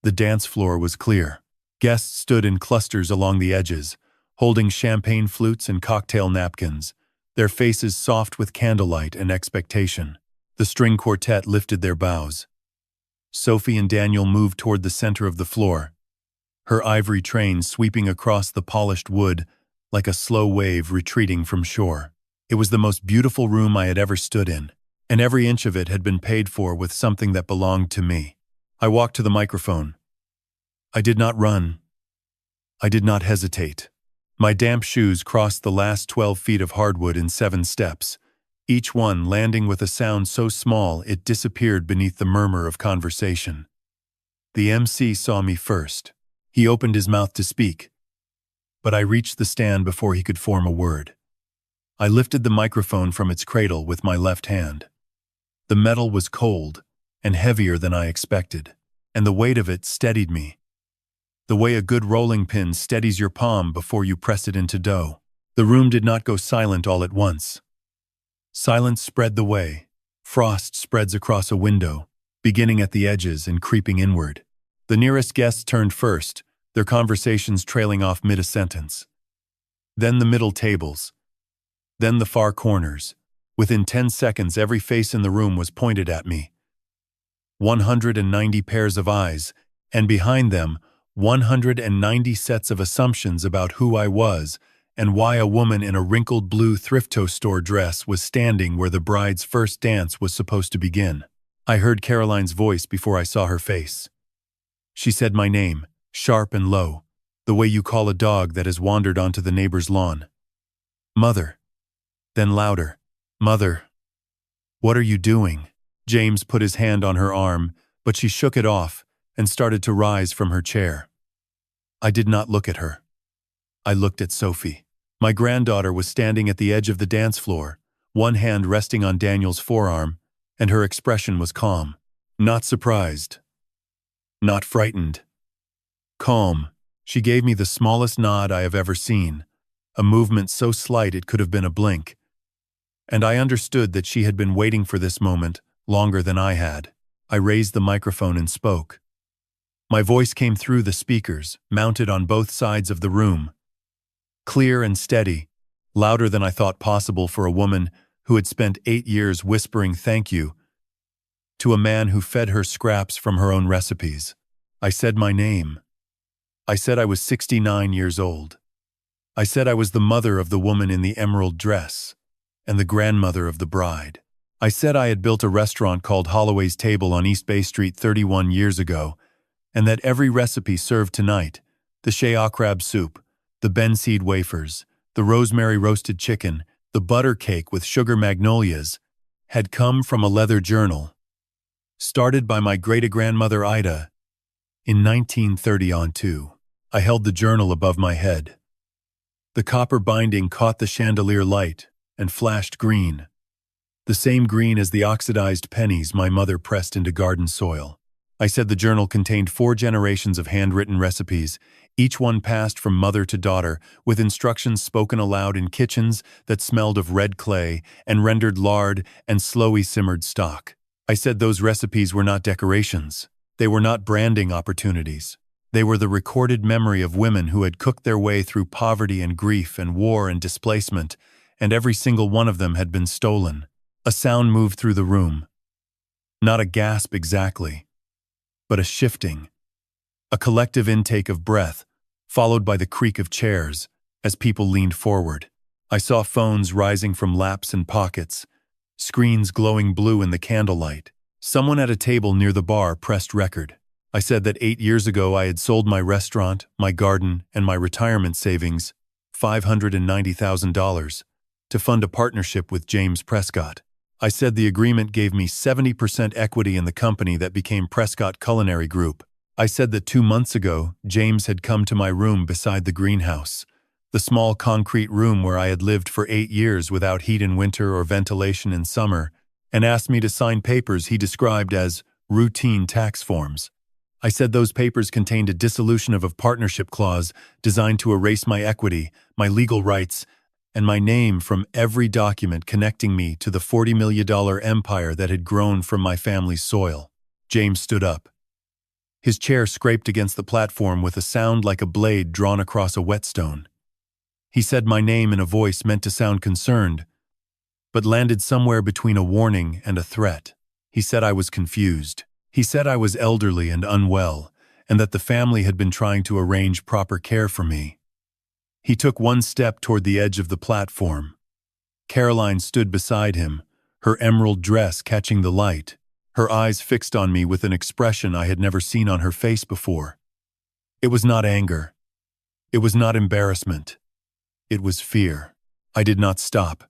The dance floor was clear. Guests stood in clusters along the edges, holding champagne flutes and cocktail napkins, their faces soft with candlelight and expectation. The string quartet lifted their bows. Sophie and Daniel moved toward the center of the floor, her ivory train sweeping across the polished wood like a slow wave retreating from shore. It was the most beautiful room I had ever stood in, and every inch of it had been paid for with something that belonged to me. I walked to the microphone. I did not run. I did not hesitate. My damp shoes crossed the last 12 feet of hardwood in 7 steps, each one landing with a sound so small it disappeared beneath the murmur of conversation. The MC saw me first. He opened his mouth to speak, but I reached the stand before he could form a word. I lifted the microphone from its cradle with my left hand. The metal was cold and heavier than I expected, and the weight of it steadied me, the way a good rolling pin steadies your palm before you press it into dough. The room did not go silent all at once. Silence spread the way. Frost spreads across a window, beginning at the edges and creeping inward. The nearest guests turned first, their conversations trailing off mid-sentence. Then the middle tables. Then the far corners. Within 10 seconds, every face in the room was pointed at me. 190 pairs of eyes, and behind them, 190 sets of assumptions about who I was and why a woman in a wrinkled blue thrift store dress was standing where the bride's first dance was supposed to begin. I heard Caroline's voice before I saw her face. She said my name, sharp and low, the way you call a dog that has wandered onto the neighbor's lawn. Mother. Then louder. Mother. What are you doing? James put his hand on her arm, but she shook it off and started to rise from her chair. I did not look at her. I looked at Sophie. My granddaughter was standing at the edge of the dance floor, one hand resting on Daniel's forearm, and her expression was calm. Not surprised. Not frightened. Calm. She gave me the smallest nod I have ever seen, a movement so slight it could have been a blink. And I understood that she had been waiting for this moment longer than I had. I raised the microphone and spoke. My voice came through the speakers, mounted on both sides of the room. Clear and steady, louder than I thought possible for a woman who had spent 8 years whispering thank you to a man who fed her scraps from her own recipes. I said my name. I said I was 69 years old. I said I was the mother of the woman in the emerald dress and the grandmother of the bride. I said I had built a restaurant called Holloway's Table on East Bay Street 31 years ago, and that every recipe served tonight, the shea crab soup, the benseed wafers, the rosemary roasted chicken, the butter cake with sugar magnolias, had come from a leather journal, started by my great-grandmother Ida in 1930 on 2. I held the journal above my head. The copper binding caught the chandelier light and flashed green, the same green as the oxidized pennies my mother pressed into garden soil. I said the journal contained 4 generations of handwritten recipes, each one passed from mother to daughter, with instructions spoken aloud in kitchens that smelled of red clay and rendered lard and slowly simmered stock. I said those recipes were not decorations. They were not branding opportunities. They were the recorded memory of women who had cooked their way through poverty and grief and war and displacement, and every single one of them had been stolen. A sound moved through the room. Not a gasp exactly, but a shifting, a collective intake of breath, followed by the creak of chairs as people leaned forward. I saw phones rising from laps and pockets, screens glowing blue in the candlelight. Someone at a table near the bar pressed record. I said that 8 years ago I had sold my restaurant, my garden, and my retirement savings, $590,000, to fund a partnership with James Prescott. I said the agreement gave me 70% equity in the company that became Prescott Culinary Group. I said that 2 months ago, James had come to my room beside the greenhouse, the small concrete room where I had lived for 8 years without heat in winter or ventilation in summer, and asked me to sign papers he described as routine tax forms. I said those papers contained a dissolution of a partnership clause designed to erase my equity, my legal rights, and my name from every document connecting me to the $40 million empire that had grown from my family's soil. James stood up. His chair scraped against the platform with a sound like a blade drawn across a whetstone. He said my name in a voice meant to sound concerned, but landed somewhere between a warning and a threat. He said I was confused. He said I was elderly and unwell, and that the family had been trying to arrange proper care for me. He took one step toward the edge of the platform. Caroline stood beside him, her emerald dress catching the light, her eyes fixed on me with an expression I had never seen on her face before. It was not anger. It was not embarrassment. It was fear. I did not stop.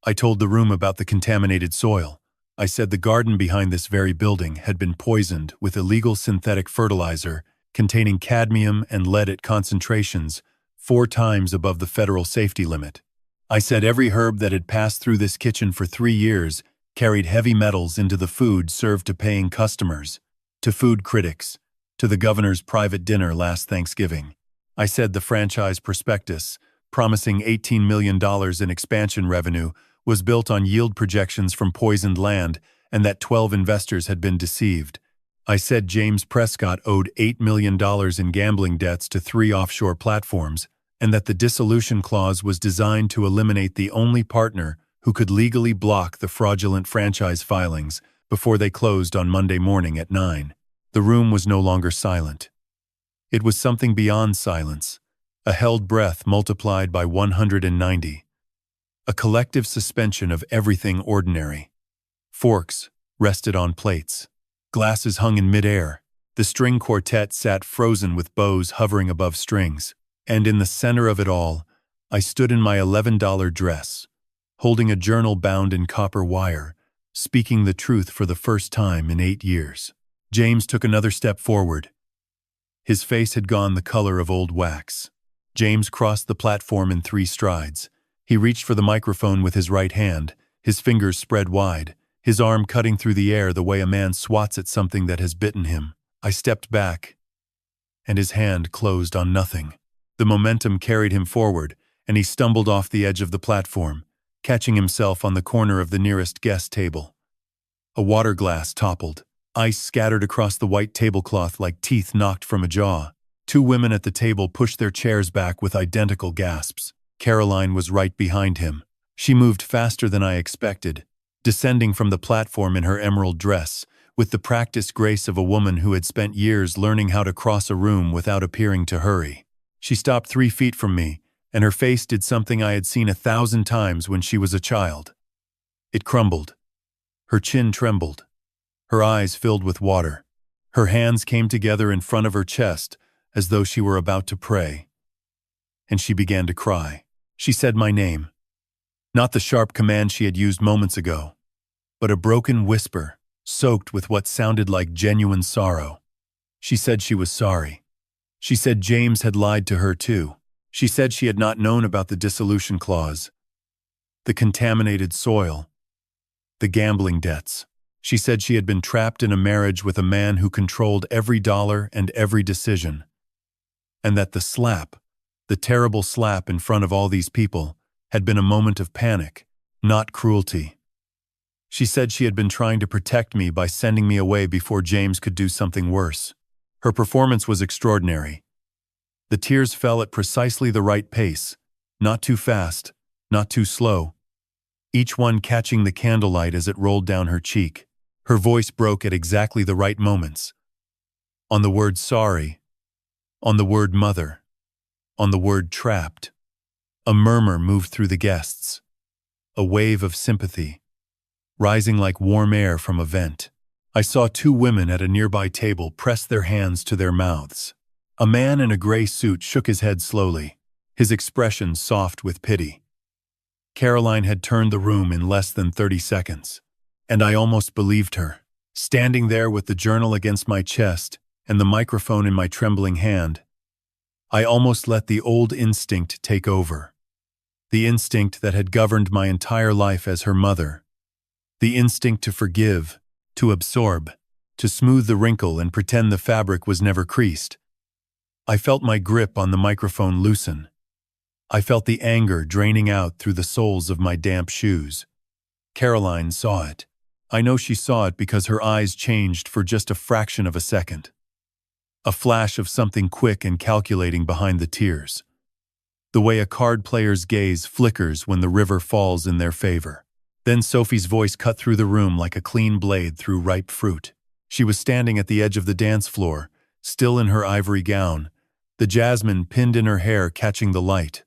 I told the room about the contaminated soil. I said the garden behind this very building had been poisoned with illegal synthetic fertilizer containing cadmium and lead at concentrations 4 times above the federal safety limit. I said every herb that had passed through this kitchen for 3 years carried heavy metals into the food served to paying customers, to food critics, to the governor's private dinner last Thanksgiving. I said the franchise prospectus, promising $18 million in expansion revenue, was built on yield projections from poisoned land and that 12 investors had been deceived. I said James Prescott owed $8 million in gambling debts to 3 offshore platforms, and that the dissolution clause was designed to eliminate the only partner who could legally block the fraudulent franchise filings before they closed on Monday morning at 9. The room was no longer silent. It was something beyond silence, a held breath multiplied by 190. A collective suspension of everything ordinary. Forks rested on plates. Glasses hung in midair. The string quartet sat frozen with bows hovering above strings. And in the center of it all, I stood in my $11 dress, holding a journal bound in copper wire, speaking the truth for the first time in 8 years. James took another step forward. His face had gone the color of old wax. James crossed the platform in 3 strides. He reached for the microphone with his right hand, his fingers spread wide, his arm cutting through the air the way a man swats at something that has bitten him. I stepped back, and his hand closed on nothing. The momentum carried him forward, and he stumbled off the edge of the platform, catching himself on the corner of the nearest guest table. A water glass toppled. Ice scattered across the white tablecloth like teeth knocked from a jaw. 2 women at the table pushed their chairs back with identical gasps. Caroline was right behind him. She moved faster than I expected, descending from the platform in her emerald dress, with the practiced grace of a woman who had spent years learning how to cross a room without appearing to hurry. She stopped 3 feet from me, and her face did something I had seen 1,000 times when she was a child. It crumbled. Her chin trembled. Her eyes filled with water. Her hands came together in front of her chest as though she were about to pray. And she began to cry. She said my name. Not the sharp command she had used moments ago, but a broken whisper, soaked with what sounded like genuine sorrow. She said she was sorry. She said James had lied to her too. She said she had not known about the dissolution clause, the contaminated soil, the gambling debts. She said she had been trapped in a marriage with a man who controlled every dollar and every decision, and that the slap, the terrible slap in front of all these people, had been a moment of panic, not cruelty. She said she had been trying to protect me by sending me away before James could do something worse. Her performance was extraordinary. The tears fell at precisely the right pace, not too fast, not too slow, each one catching the candlelight as it rolled down her cheek. Her voice broke at exactly the right moments. On the word sorry, on the word mother, on the word trapped. A murmur moved through the guests, a wave of sympathy, rising like warm air from a vent. I saw 2 women at a nearby table press their hands to their mouths. A man in a gray suit shook his head slowly, his expression soft with pity. Caroline had turned the room in less than 30 seconds, and I almost believed her. Standing there with the journal against my chest and the microphone in my trembling hand, I almost let the old instinct take over. The instinct that had governed my entire life as her mother. The instinct to forgive, to absorb, to smooth the wrinkle and pretend the fabric was never creased. I felt my grip on the microphone loosen. I felt the anger draining out through the soles of my damp shoes. Caroline saw it. I know she saw it because her eyes changed for just a fraction of a second. A flash of something quick and calculating behind the tears. The way a card player's gaze flickers when the river falls in their favor. Then Sophie's voice cut through the room like a clean blade through ripe fruit. She was standing at the edge of the dance floor, still in her ivory gown, the jasmine pinned in her hair catching the light.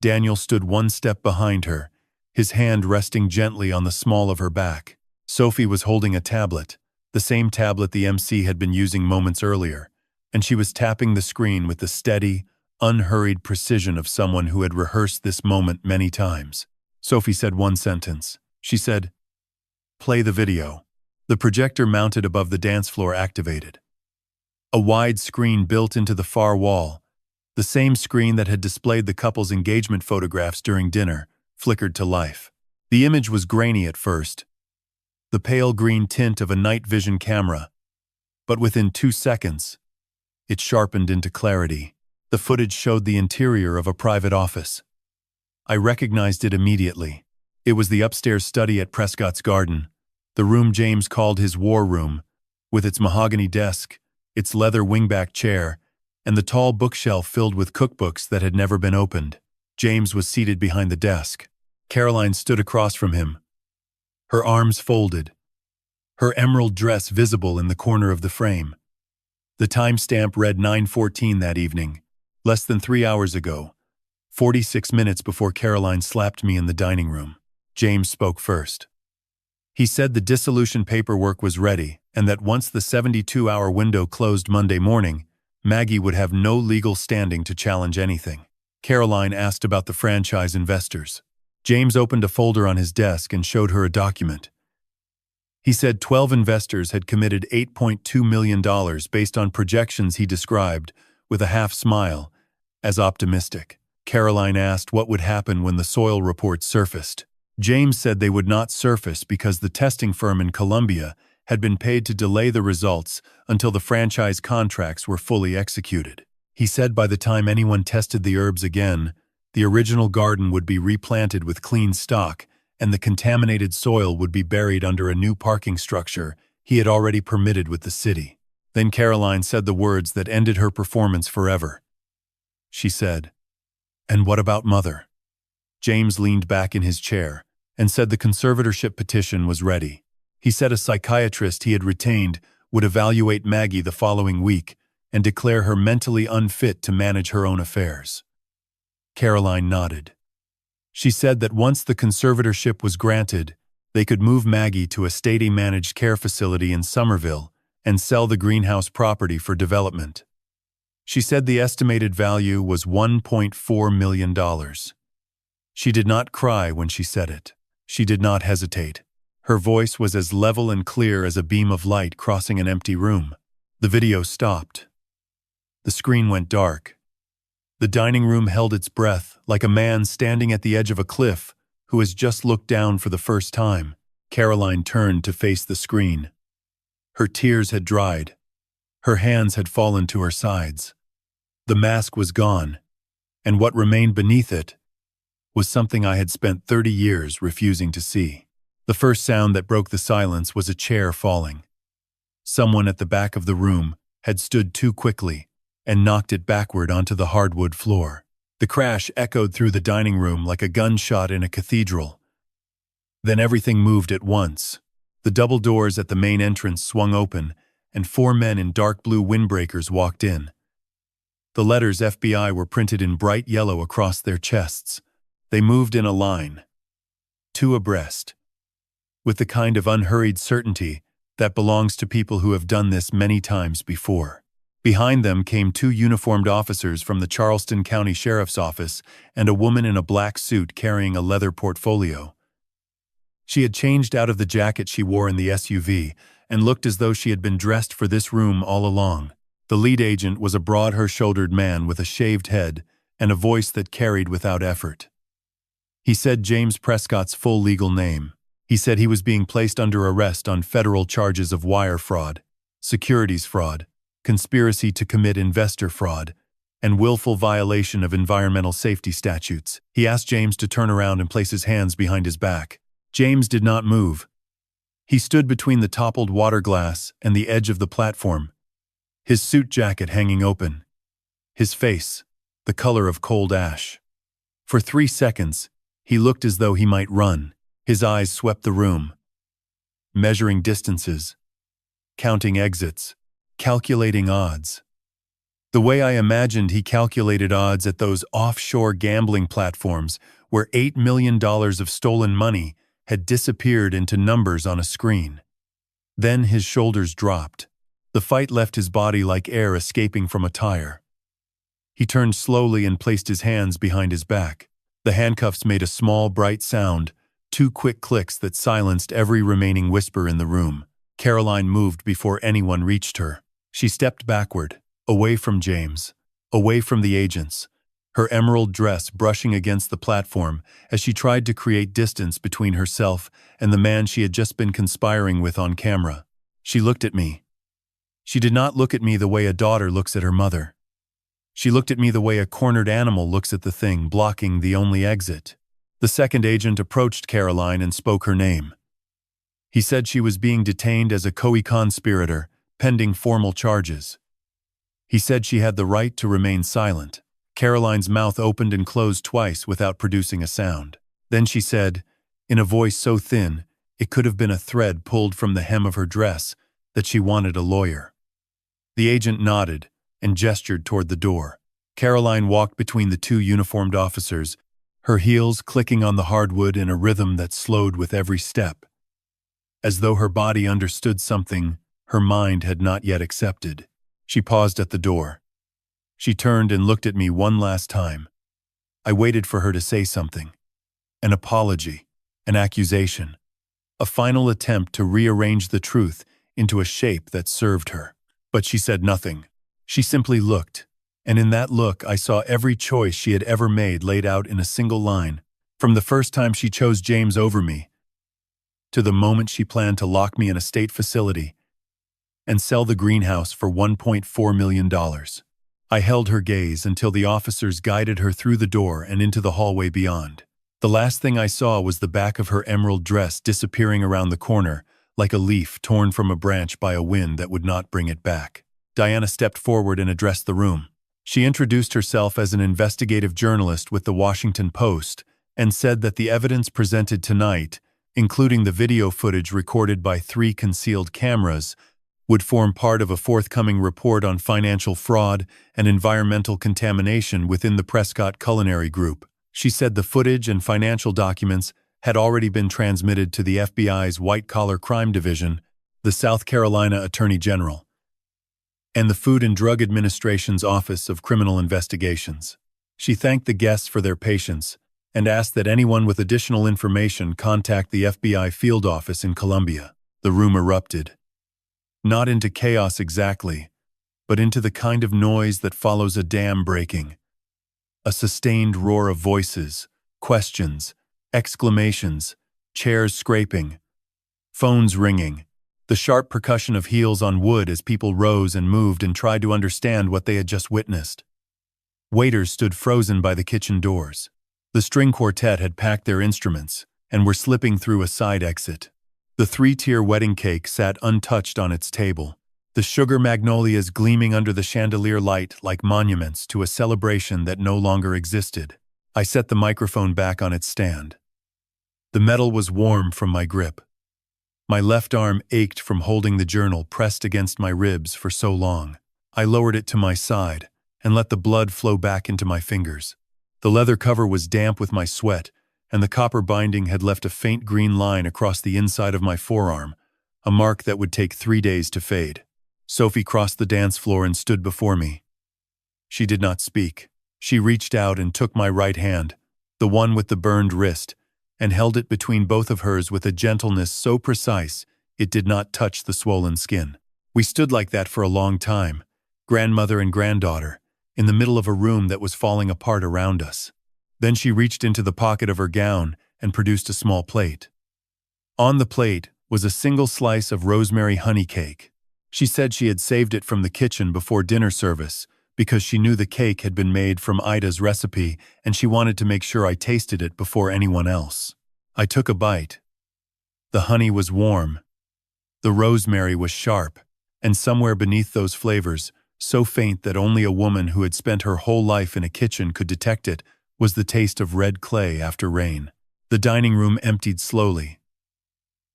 Daniel stood 1 step behind her, his hand resting gently on the small of her back. Sophie was holding a tablet, the same tablet the MC had been using moments earlier, and she was tapping the screen with the steady, unhurried precision of someone who had rehearsed this moment many times. Sophie said 1 sentence. She said, "Play the video." The projector mounted above the dance floor activated. A wide screen built into the far wall, the same screen that had displayed the couple's engagement photographs during dinner, flickered to life. The image was grainy at first, the pale green tint of a night vision camera, but within 2 seconds, it sharpened into clarity. The footage showed the interior of a private office. I recognized it immediately. It was the upstairs study at Prescott's Garden, the room James called his war room, with its mahogany desk, its leather wingback chair, and the tall bookshelf filled with cookbooks that had never been opened. James was seated behind the desk. Caroline stood across from him, her arms folded, her emerald dress visible in the corner of the frame. The timestamp read 9:14 that evening, less than 3 hours ago, 46 minutes before Caroline slapped me in the dining room. James spoke first. He said the dissolution paperwork was ready and that once the 72-hour window closed Monday morning, Maggie would have no legal standing to challenge anything. Caroline asked about the franchise investors. James opened a folder on his desk and showed her a document. He said 12 investors had committed $8.2 million based on projections he described, with a half smile, as optimistic. Caroline asked what would happen when the soil reports surfaced. James said they would not surface because the testing firm in Colombia had been paid to delay the results until the franchise contracts were fully executed. He said by the time anyone tested the herbs again, the original garden would be replanted with clean stock, and the contaminated soil would be buried under a new parking structure he had already permitted with the city. Then Caroline said the words that ended her performance forever. She said, "And what about Mother?" James leaned back in his chair and said the conservatorship petition was ready. He said a psychiatrist he had retained would evaluate Maggie the following week and declare her mentally unfit to manage her own affairs. Caroline nodded. She said that once the conservatorship was granted, they could move Maggie to a state-managed care facility in Somerville and sell the greenhouse property for development. She said the estimated value was $1.4 million. She did not cry when she said it. She did not hesitate. Her voice was as level and clear as a beam of light crossing an empty room. The video stopped. The screen went dark. The dining room held its breath, like a man standing at the edge of a cliff who has just looked down for the first time. Caroline turned to face the screen. Her tears had dried. Her hands had fallen to her sides. The mask was gone, and what remained beneath it was something I had spent 30 years refusing to see. The first sound that broke the silence was a chair falling. Someone at the back of the room had stood too quickly and knocked it backward onto the hardwood floor. The crash echoed through the dining room like a gunshot in a cathedral. Then everything moved at once. The double doors at the main entrance swung open, and 4 men in dark blue windbreakers walked in. The letters FBI were printed in bright yellow across their chests. They moved in a line, 2 abreast, with the kind of unhurried certainty that belongs to people who have done this many times before. Behind them came 2 uniformed officers from the Charleston County Sheriff's Office and a woman in a black suit carrying a leather portfolio. She had changed out of the jacket she wore in the SUV and looked as though she had been dressed for this room all along. The lead agent was a broad, her-shouldered man with a shaved head and a voice that carried without effort. He said James Prescott's full legal name. He said he was being placed under arrest on federal charges of wire fraud, securities fraud, conspiracy to commit investor fraud, and willful violation of environmental safety statutes. He asked James to turn around and place his hands behind his back. James did not move. He stood between the toppled water glass and the edge of the platform, his suit jacket hanging open, his face the color of cold ash. For 3 seconds, he looked as though he might run. His eyes swept the room, measuring distances, counting exits, calculating odds. The way I imagined he calculated odds at those offshore gambling platforms where $8 million of stolen money had disappeared into numbers on a screen. Then his shoulders dropped. The fight left his body like air escaping from a tire. He turned slowly and placed his hands behind his back. The handcuffs made a small, bright sound, 2 quick clicks that silenced every remaining whisper in the room. Caroline moved before anyone reached her. She stepped backward, away from James, away from the agents, her emerald dress brushing against the platform as she tried to create distance between herself and the man she had just been conspiring with on camera. She looked at me. She did not look at me the way a daughter looks at her mother. She looked at me the way a cornered animal looks at the thing blocking the only exit. The second agent approached Caroline and spoke her name. He said she was being detained as a co-conspirator, pending formal charges. He said she had the right to remain silent. Caroline's mouth opened and closed twice without producing a sound. Then she said, in a voice so thin it could have been a thread pulled from the hem of her dress, that she wanted a lawyer. The agent nodded and gestured toward the door. Caroline walked between the 2 uniformed officers, her heels clicking on the hardwood in a rhythm that slowed with every step. As though her body understood something her mind had not yet accepted. She paused at the door. She turned and looked at me one last time. I waited for her to say something. An apology, an accusation, a final attempt to rearrange the truth into a shape that served her. But she said nothing. She simply looked, and in that look I saw every choice she had ever made laid out in a single line, from the first time she chose James over me, to the moment she planned to lock me in a state facility and sell the greenhouse for $1.4 million. I held her gaze until the officers guided her through the door and into the hallway beyond. The last thing I saw was the back of her emerald dress disappearing around the corner, like a leaf torn from a branch by a wind that would not bring it back. Diana stepped forward and addressed the room. She introduced herself as an investigative journalist with the Washington Post and said that the evidence presented tonight, including the video footage recorded by 3 concealed cameras, would form part of a forthcoming report on financial fraud and environmental contamination within the Prescott Culinary Group. She said the footage and financial documents had already been transmitted to the FBI's White-Collar Crime Division, the South Carolina Attorney General, and the Food and Drug Administration's Office of Criminal Investigations. She thanked the guests for their patience and asked that anyone with additional information contact the FBI field office in Columbia. The room erupted. Not into chaos exactly, but into the kind of noise that follows a dam breaking. A sustained roar of voices, questions, exclamations, chairs scraping, phones ringing, the sharp percussion of heels on wood as people rose and moved and tried to understand what they had just witnessed. Waiters stood frozen by the kitchen doors. The string quartet had packed their instruments and were slipping through a side exit. The 3-tier wedding cake sat untouched on its table, the sugar magnolias gleaming under the chandelier light like monuments to a celebration that no longer existed. I set the microphone back on its stand. The metal was warm from my grip. My left arm ached from holding the journal pressed against my ribs for so long. I lowered it to my side and let the blood flow back into my fingers. The leather cover was damp with my sweat, and the copper binding had left a faint green line across the inside of my forearm, a mark that would take 3 days to fade. Sophie crossed the dance floor and stood before me. She did not speak. She reached out and took my right hand, the one with the burned wrist, and held it between both of hers with a gentleness so precise it did not touch the swollen skin. We stood like that for a long time, grandmother and granddaughter, in the middle of a room that was falling apart around us. Then she reached into the pocket of her gown and produced a small plate. On the plate was a single slice of rosemary honey cake. She said she had saved it from the kitchen before dinner service because she knew the cake had been made from Ida's recipe and she wanted to make sure I tasted it before anyone else. I took a bite. The honey was warm. The rosemary was sharp, and somewhere beneath those flavors, so faint that only a woman who had spent her whole life in a kitchen could detect it, was the taste of red clay after rain. The dining room emptied slowly,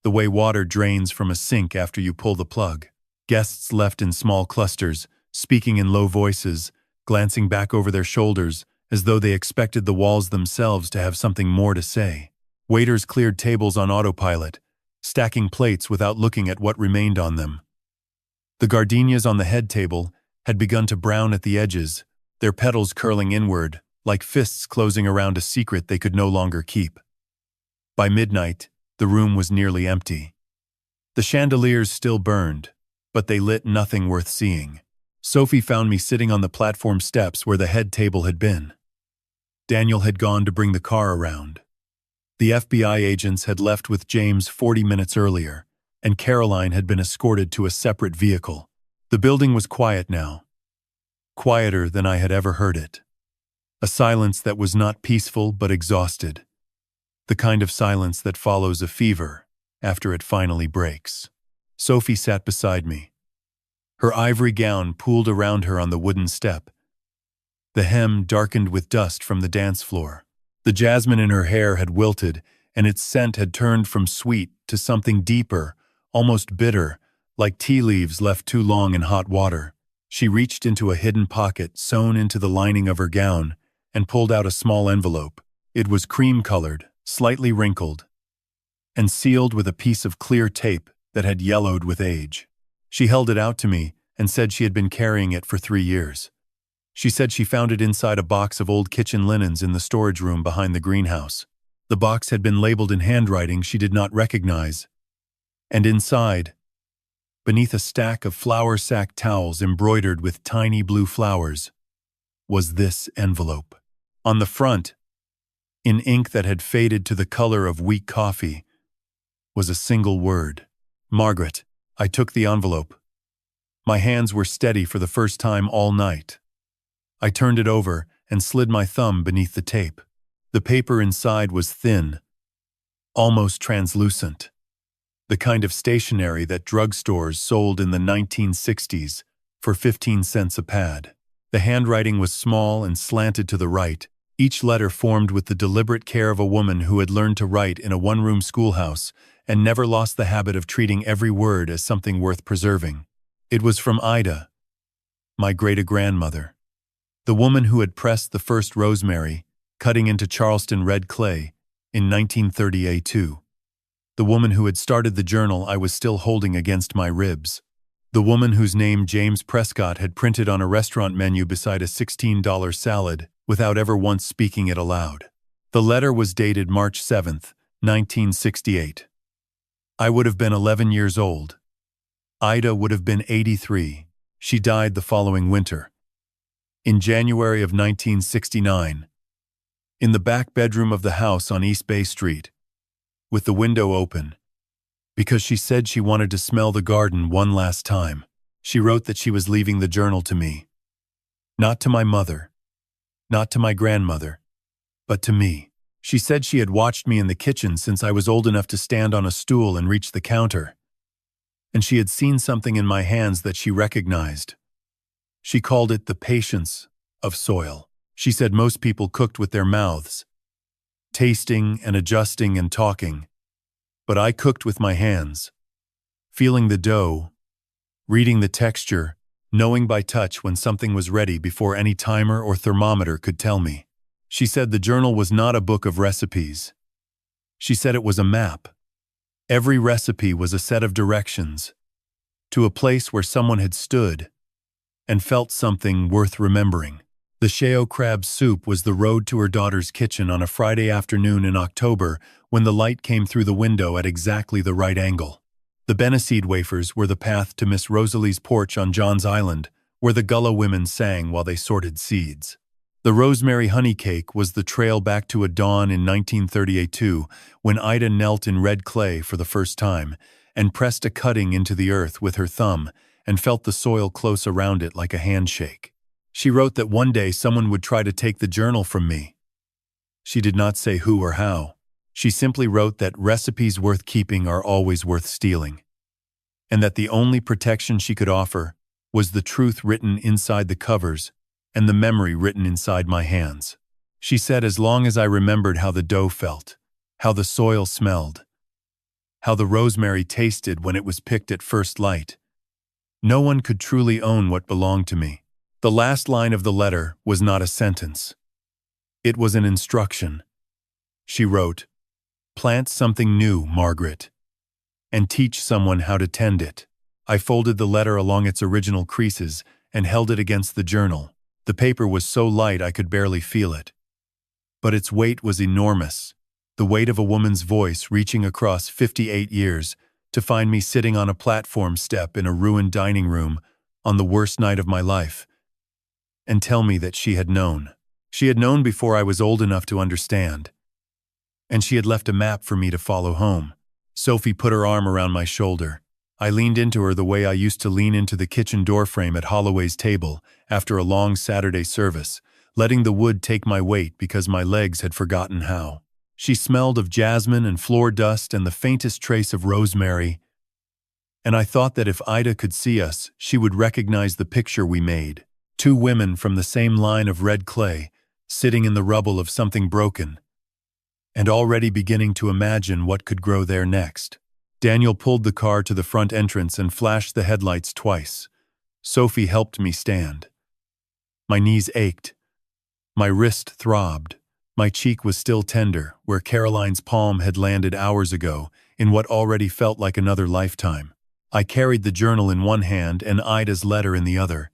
the way water drains from a sink after you pull the plug. Guests left in small clusters, speaking in low voices, glancing back over their shoulders, as though they expected the walls themselves to have something more to say. Waiters cleared tables on autopilot, stacking plates without looking at what remained on them. The gardenias on the head table had begun to brown at the edges, their petals curling inward, like fists closing around a secret they could no longer keep. By midnight, the room was nearly empty. The chandeliers still burned, but they lit nothing worth seeing. Sophie found me sitting on the platform steps where the head table had been. Daniel had gone to bring the car around. The FBI agents had left with James 40 minutes earlier, and Caroline had been escorted to a separate vehicle. The building was quiet now, quieter than I had ever heard it. A silence that was not peaceful but exhausted, the kind of silence that follows a fever after it finally breaks. Sophie sat beside me. Her ivory gown pooled around her on the wooden step, the hem darkened with dust from the dance floor. The jasmine in her hair had wilted, and its scent had turned from sweet to something deeper, almost bitter, like tea leaves left too long in hot water. She reached into a hidden pocket sewn into the lining of her gown and pulled out a small envelope. It was cream-colored, slightly wrinkled, and sealed with a piece of clear tape that had yellowed with age. She held it out to me and said she had been carrying it for 3 years. She said she found it inside a box of old kitchen linens in the storage room behind the greenhouse. The box had been labeled in handwriting she did not recognize, and inside, beneath a stack of flour sack towels embroidered with tiny blue flowers, was this envelope. On the front, in ink that had faded to the color of weak coffee, was a single word: Margaret. I took the envelope. My hands were steady for the first time all night. I turned it over and slid my thumb beneath the tape. The paper inside was thin, almost translucent, the kind of stationery that drugstores sold in the 1960s for 15 cents a pad. The handwriting was small and slanted to the right, each letter formed with the deliberate care of a woman who had learned to write in a one-room schoolhouse and never lost the habit of treating every word as something worth preserving. It was from Ida, my great-grandmother, the woman who had pressed the first rosemary, cutting into Charleston red clay, in 1932. The woman who had started the journal I was still holding against my ribs. The woman whose name James Prescott had printed on a restaurant menu beside a $16 salad without ever once speaking it aloud. The letter was dated March 7, 1968. I would have been 11 years old. Ida would have been 83. She died the following winter. In January of 1969. In the back bedroom of the house on East Bay Street, with the window open, because she said she wanted to smell the garden one last time. She wrote that she was leaving the journal to me. Not to my mother, not to my grandmother, but to me. She said she had watched me in the kitchen since I was old enough to stand on a stool and reach the counter, and she had seen something in my hands that she recognized. She called it the patience of soil. She said most people cooked with their mouths, tasting and adjusting and talking, but I cooked with my hands, feeling the dough, reading the texture, knowing by touch when something was ready before any timer or thermometer could tell me. She said the journal was not a book of recipes. She said it was a map. Every recipe was a set of directions to a place where someone had stood and felt something worth remembering. The sheo crab soup was the road to her daughter's kitchen on a Friday afternoon in October when the light came through the window at exactly the right angle. The Beneseed wafers were the path to Miss Rosalie's porch on John's Island, where the Gullah women sang while they sorted seeds. The rosemary honey cake was the trail back to a dawn in 1932 when Ida knelt in red clay for the first time and pressed a cutting into the earth with her thumb and felt the soil close around it like a handshake. She wrote that one day someone would try to take the journal from me. She did not say who or how. She simply wrote that recipes worth keeping are always worth stealing, and that the only protection she could offer was the truth written inside the covers and the memory written inside my hands. She said as long as I remembered how the dough felt, how the soil smelled, how the rosemary tasted when it was picked at first light, no one could truly own what belonged to me. The last line of the letter was not a sentence. It was an instruction. She wrote, "Plant something new, Margaret, and teach someone how to tend it." I folded the letter along its original creases and held it against the journal. The paper was so light I could barely feel it. But its weight was enormous, the weight of a woman's voice reaching across 58 years to find me sitting on a platform step in a ruined dining room on the worst night of my life, and tell me that she had known. She had known before I was old enough to understand, and she had left a map for me to follow home. Sophie put her arm around my shoulder. I leaned into her the way I used to lean into the kitchen doorframe at Holloway's table after a long Saturday service, letting the wood take my weight because my legs had forgotten how. She smelled of jasmine and floor dust and the faintest trace of rosemary, and I thought that if Ida could see us, she would recognize the picture we made. Two women from the same line of red clay, sitting in the rubble of something broken, and already beginning to imagine what could grow there next. Daniel pulled the car to the front entrance and flashed the headlights twice. Sophie helped me stand. My knees ached. My wrist throbbed. My cheek was still tender, where Caroline's palm had landed hours ago, in what already felt like another lifetime. I carried the journal in one hand and Ida's letter in the other,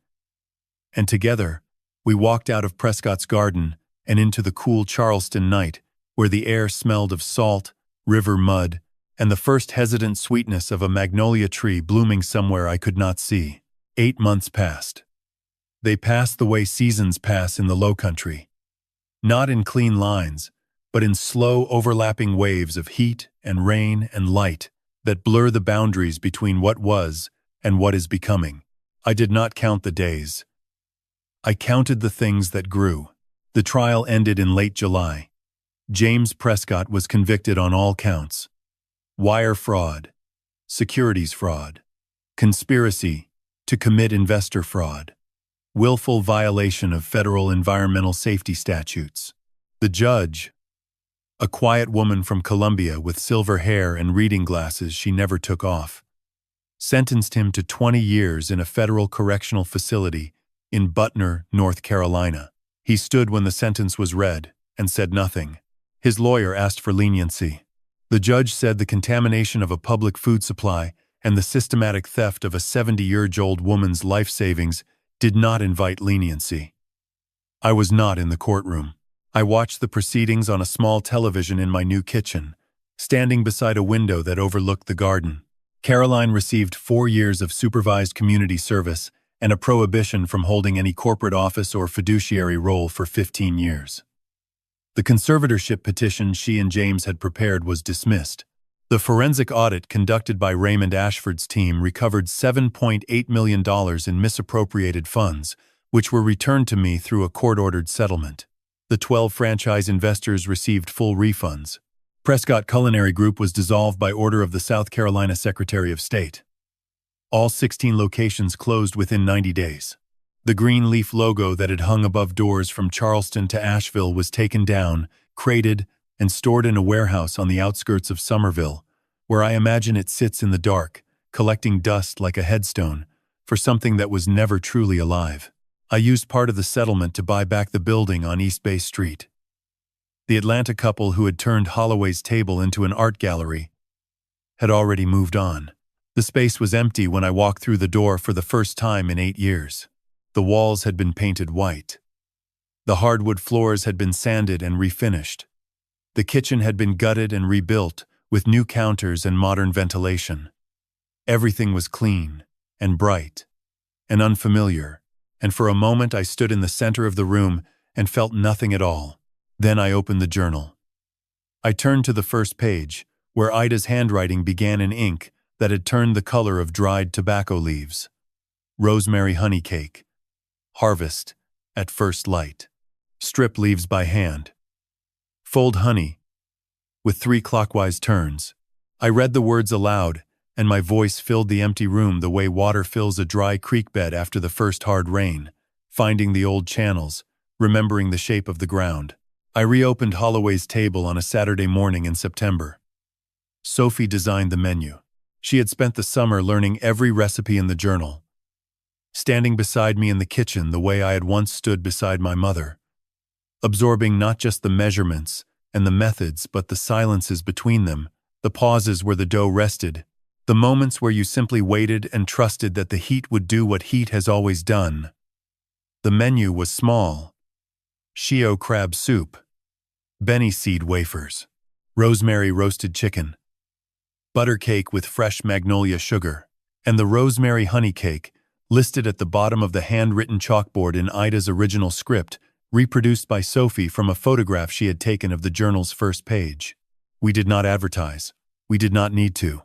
and together, we walked out of Prescott's garden and into the cool Charleston night, where the air smelled of salt, river mud, and the first hesitant sweetness of a magnolia tree blooming somewhere I could not see. 8 months passed. They passed the way seasons pass in the Lowcountry, not in clean lines, but in slow overlapping waves of heat and rain and light that blur the boundaries between what was and what is becoming. I did not count the days. I counted the things that grew. The trial ended in late July. James Prescott was convicted on all counts: wire fraud, securities fraud, conspiracy to commit investor fraud, willful violation of federal environmental safety statutes. The judge, a quiet woman from Colombia with silver hair and reading glasses she never took off, sentenced him to 20 years in a federal correctional facility in Butner, North Carolina. He stood when the sentence was read and said nothing. His lawyer asked for leniency. The judge said the contamination of a public food supply and the systematic theft of a 70-year-old woman's life savings did not invite leniency. I was not in the courtroom. I watched the proceedings on a small television in my new kitchen, standing beside a window that overlooked the garden. Caroline received 4 years of supervised community service and a prohibition from holding any corporate office or fiduciary role for 15 years. The conservatorship petition she and James had prepared was dismissed. The forensic audit conducted by Raymond Ashford's team recovered $7.8 million in misappropriated funds, which were returned to me through a court-ordered settlement. The 12 franchise investors received full refunds. Prescott Culinary Group was dissolved by order of the South Carolina Secretary of State. All 16 locations closed within 90 days. The green leaf logo that had hung above doors from Charleston to Asheville was taken down, crated, and stored in a warehouse on the outskirts of Somerville, where I imagine it sits in the dark, collecting dust like a headstone for something that was never truly alive. I used part of the settlement to buy back the building on East Bay Street. The Atlanta couple who had turned Holloway's table into an art gallery had already moved on. The space was empty when I walked through the door for the first time in 8 years. The walls had been painted white. The hardwood floors had been sanded and refinished. The kitchen had been gutted and rebuilt with new counters and modern ventilation. Everything was clean and bright and unfamiliar, and for a moment I stood in the center of the room and felt nothing at all. Then I opened the journal. I turned to the first page, where Ida's handwriting began in ink that had turned the color of dried tobacco leaves. Rosemary honey cake. Harvest at first light. Strip leaves by hand. Fold honey with 3 clockwise turns. I read the words aloud, and my voice filled the empty room the way water fills a dry creek bed after the first hard rain, finding the old channels, remembering the shape of the ground. I reopened Holloway's table on a Saturday morning in September. Sophie designed the menu. She had spent the summer learning every recipe in the journal, standing beside me in the kitchen the way I had once stood beside my mother, absorbing not just the measurements and the methods but the silences between them, the pauses where the dough rested, the moments where you simply waited and trusted that the heat would do what heat has always done. The menu was small. Shio crab soup, Benny seed wafers, rosemary roasted chicken, butter cake with fresh magnolia sugar, and the rosemary honey cake, listed at the bottom of the handwritten chalkboard in Ida's original script, reproduced by Sophie from a photograph she had taken of the journal's first page. We did not advertise. We did not need to.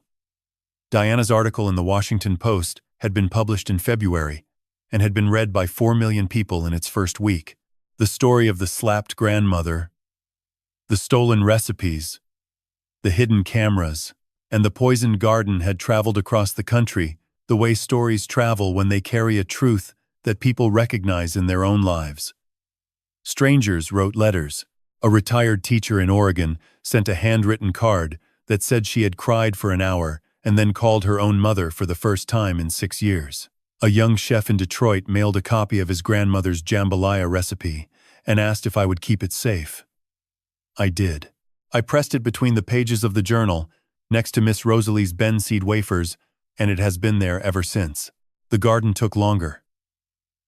Diana's article in the Washington Post had been published in February and had been read by 4 million people in its first week. The story of the slapped grandmother, the stolen recipes, the hidden cameras, and the poisoned garden had traveled across the country the way stories travel when they carry a truth that people recognize in their own lives. Strangers wrote letters. A retired teacher in Oregon sent a handwritten card that said she had cried for an hour and then called her own mother for the first time in 6 years. A young chef in Detroit mailed a copy of his grandmother's jambalaya recipe and asked if I would keep it safe. I did. I pressed it between the pages of the journal, next to Miss Rosalie's Ben seed wafers, and it has been there ever since. The garden took longer.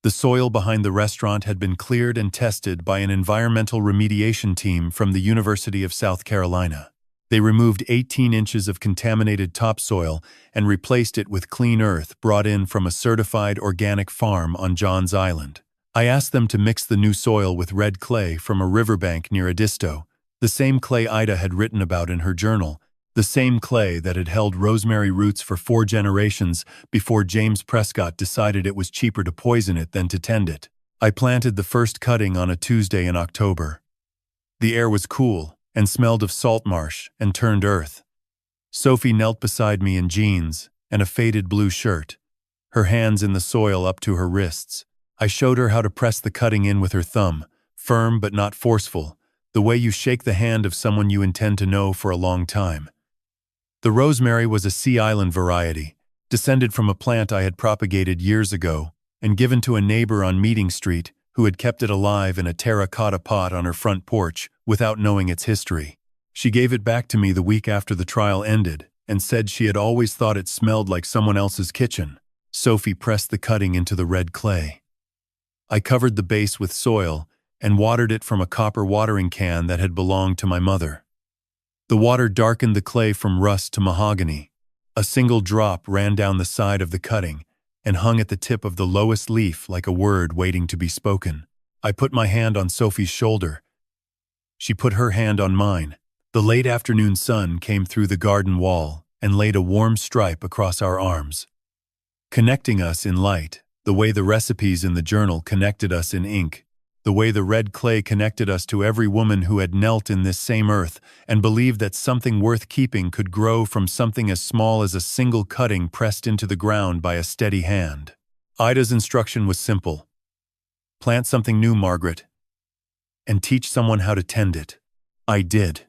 The soil behind the restaurant had been cleared and tested by an environmental remediation team from the University of South Carolina. They removed 18 inches of contaminated topsoil and replaced it with clean earth brought in from a certified organic farm on Johns Island. I asked them to mix the new soil with red clay from a riverbank near Edisto, the same clay Ida had written about in her journal, the same clay that had held rosemary roots for 4 generations before James Prescott decided it was cheaper to poison it than to tend it. I planted the first cutting on a Tuesday in October. The air was cool and smelled of salt marsh and turned earth. Sophie knelt beside me in jeans and a faded blue shirt, her hands in the soil up to her wrists. I showed her how to press the cutting in with her thumb, firm but not forceful, the way you shake the hand of someone you intend to know for a long time. The rosemary was a Sea Island variety, descended from a plant I had propagated years ago and given to a neighbor on Meeting Street who had kept it alive in a terracotta pot on her front porch without knowing its history. She gave it back to me the week after the trial ended and said she had always thought it smelled like someone else's kitchen. Sophie pressed the cutting into the red clay. I covered the base with soil and watered it from a copper watering can that had belonged to my mother. The water darkened the clay from rust to mahogany. A single drop ran down the side of the cutting and hung at the tip of the lowest leaf like a word waiting to be spoken. I put my hand on Sophie's shoulder. She put her hand on mine. The late afternoon sun came through the garden wall and laid a warm stripe across our arms, connecting us in light, the way the recipes in the journal connected us in ink, the way the red clay connected us to every woman who had knelt in this same earth and believed that something worth keeping could grow from something as small as a single cutting pressed into the ground by a steady hand. Ida's instruction was simple. Plant something new, Margaret, and teach someone how to tend it. I did.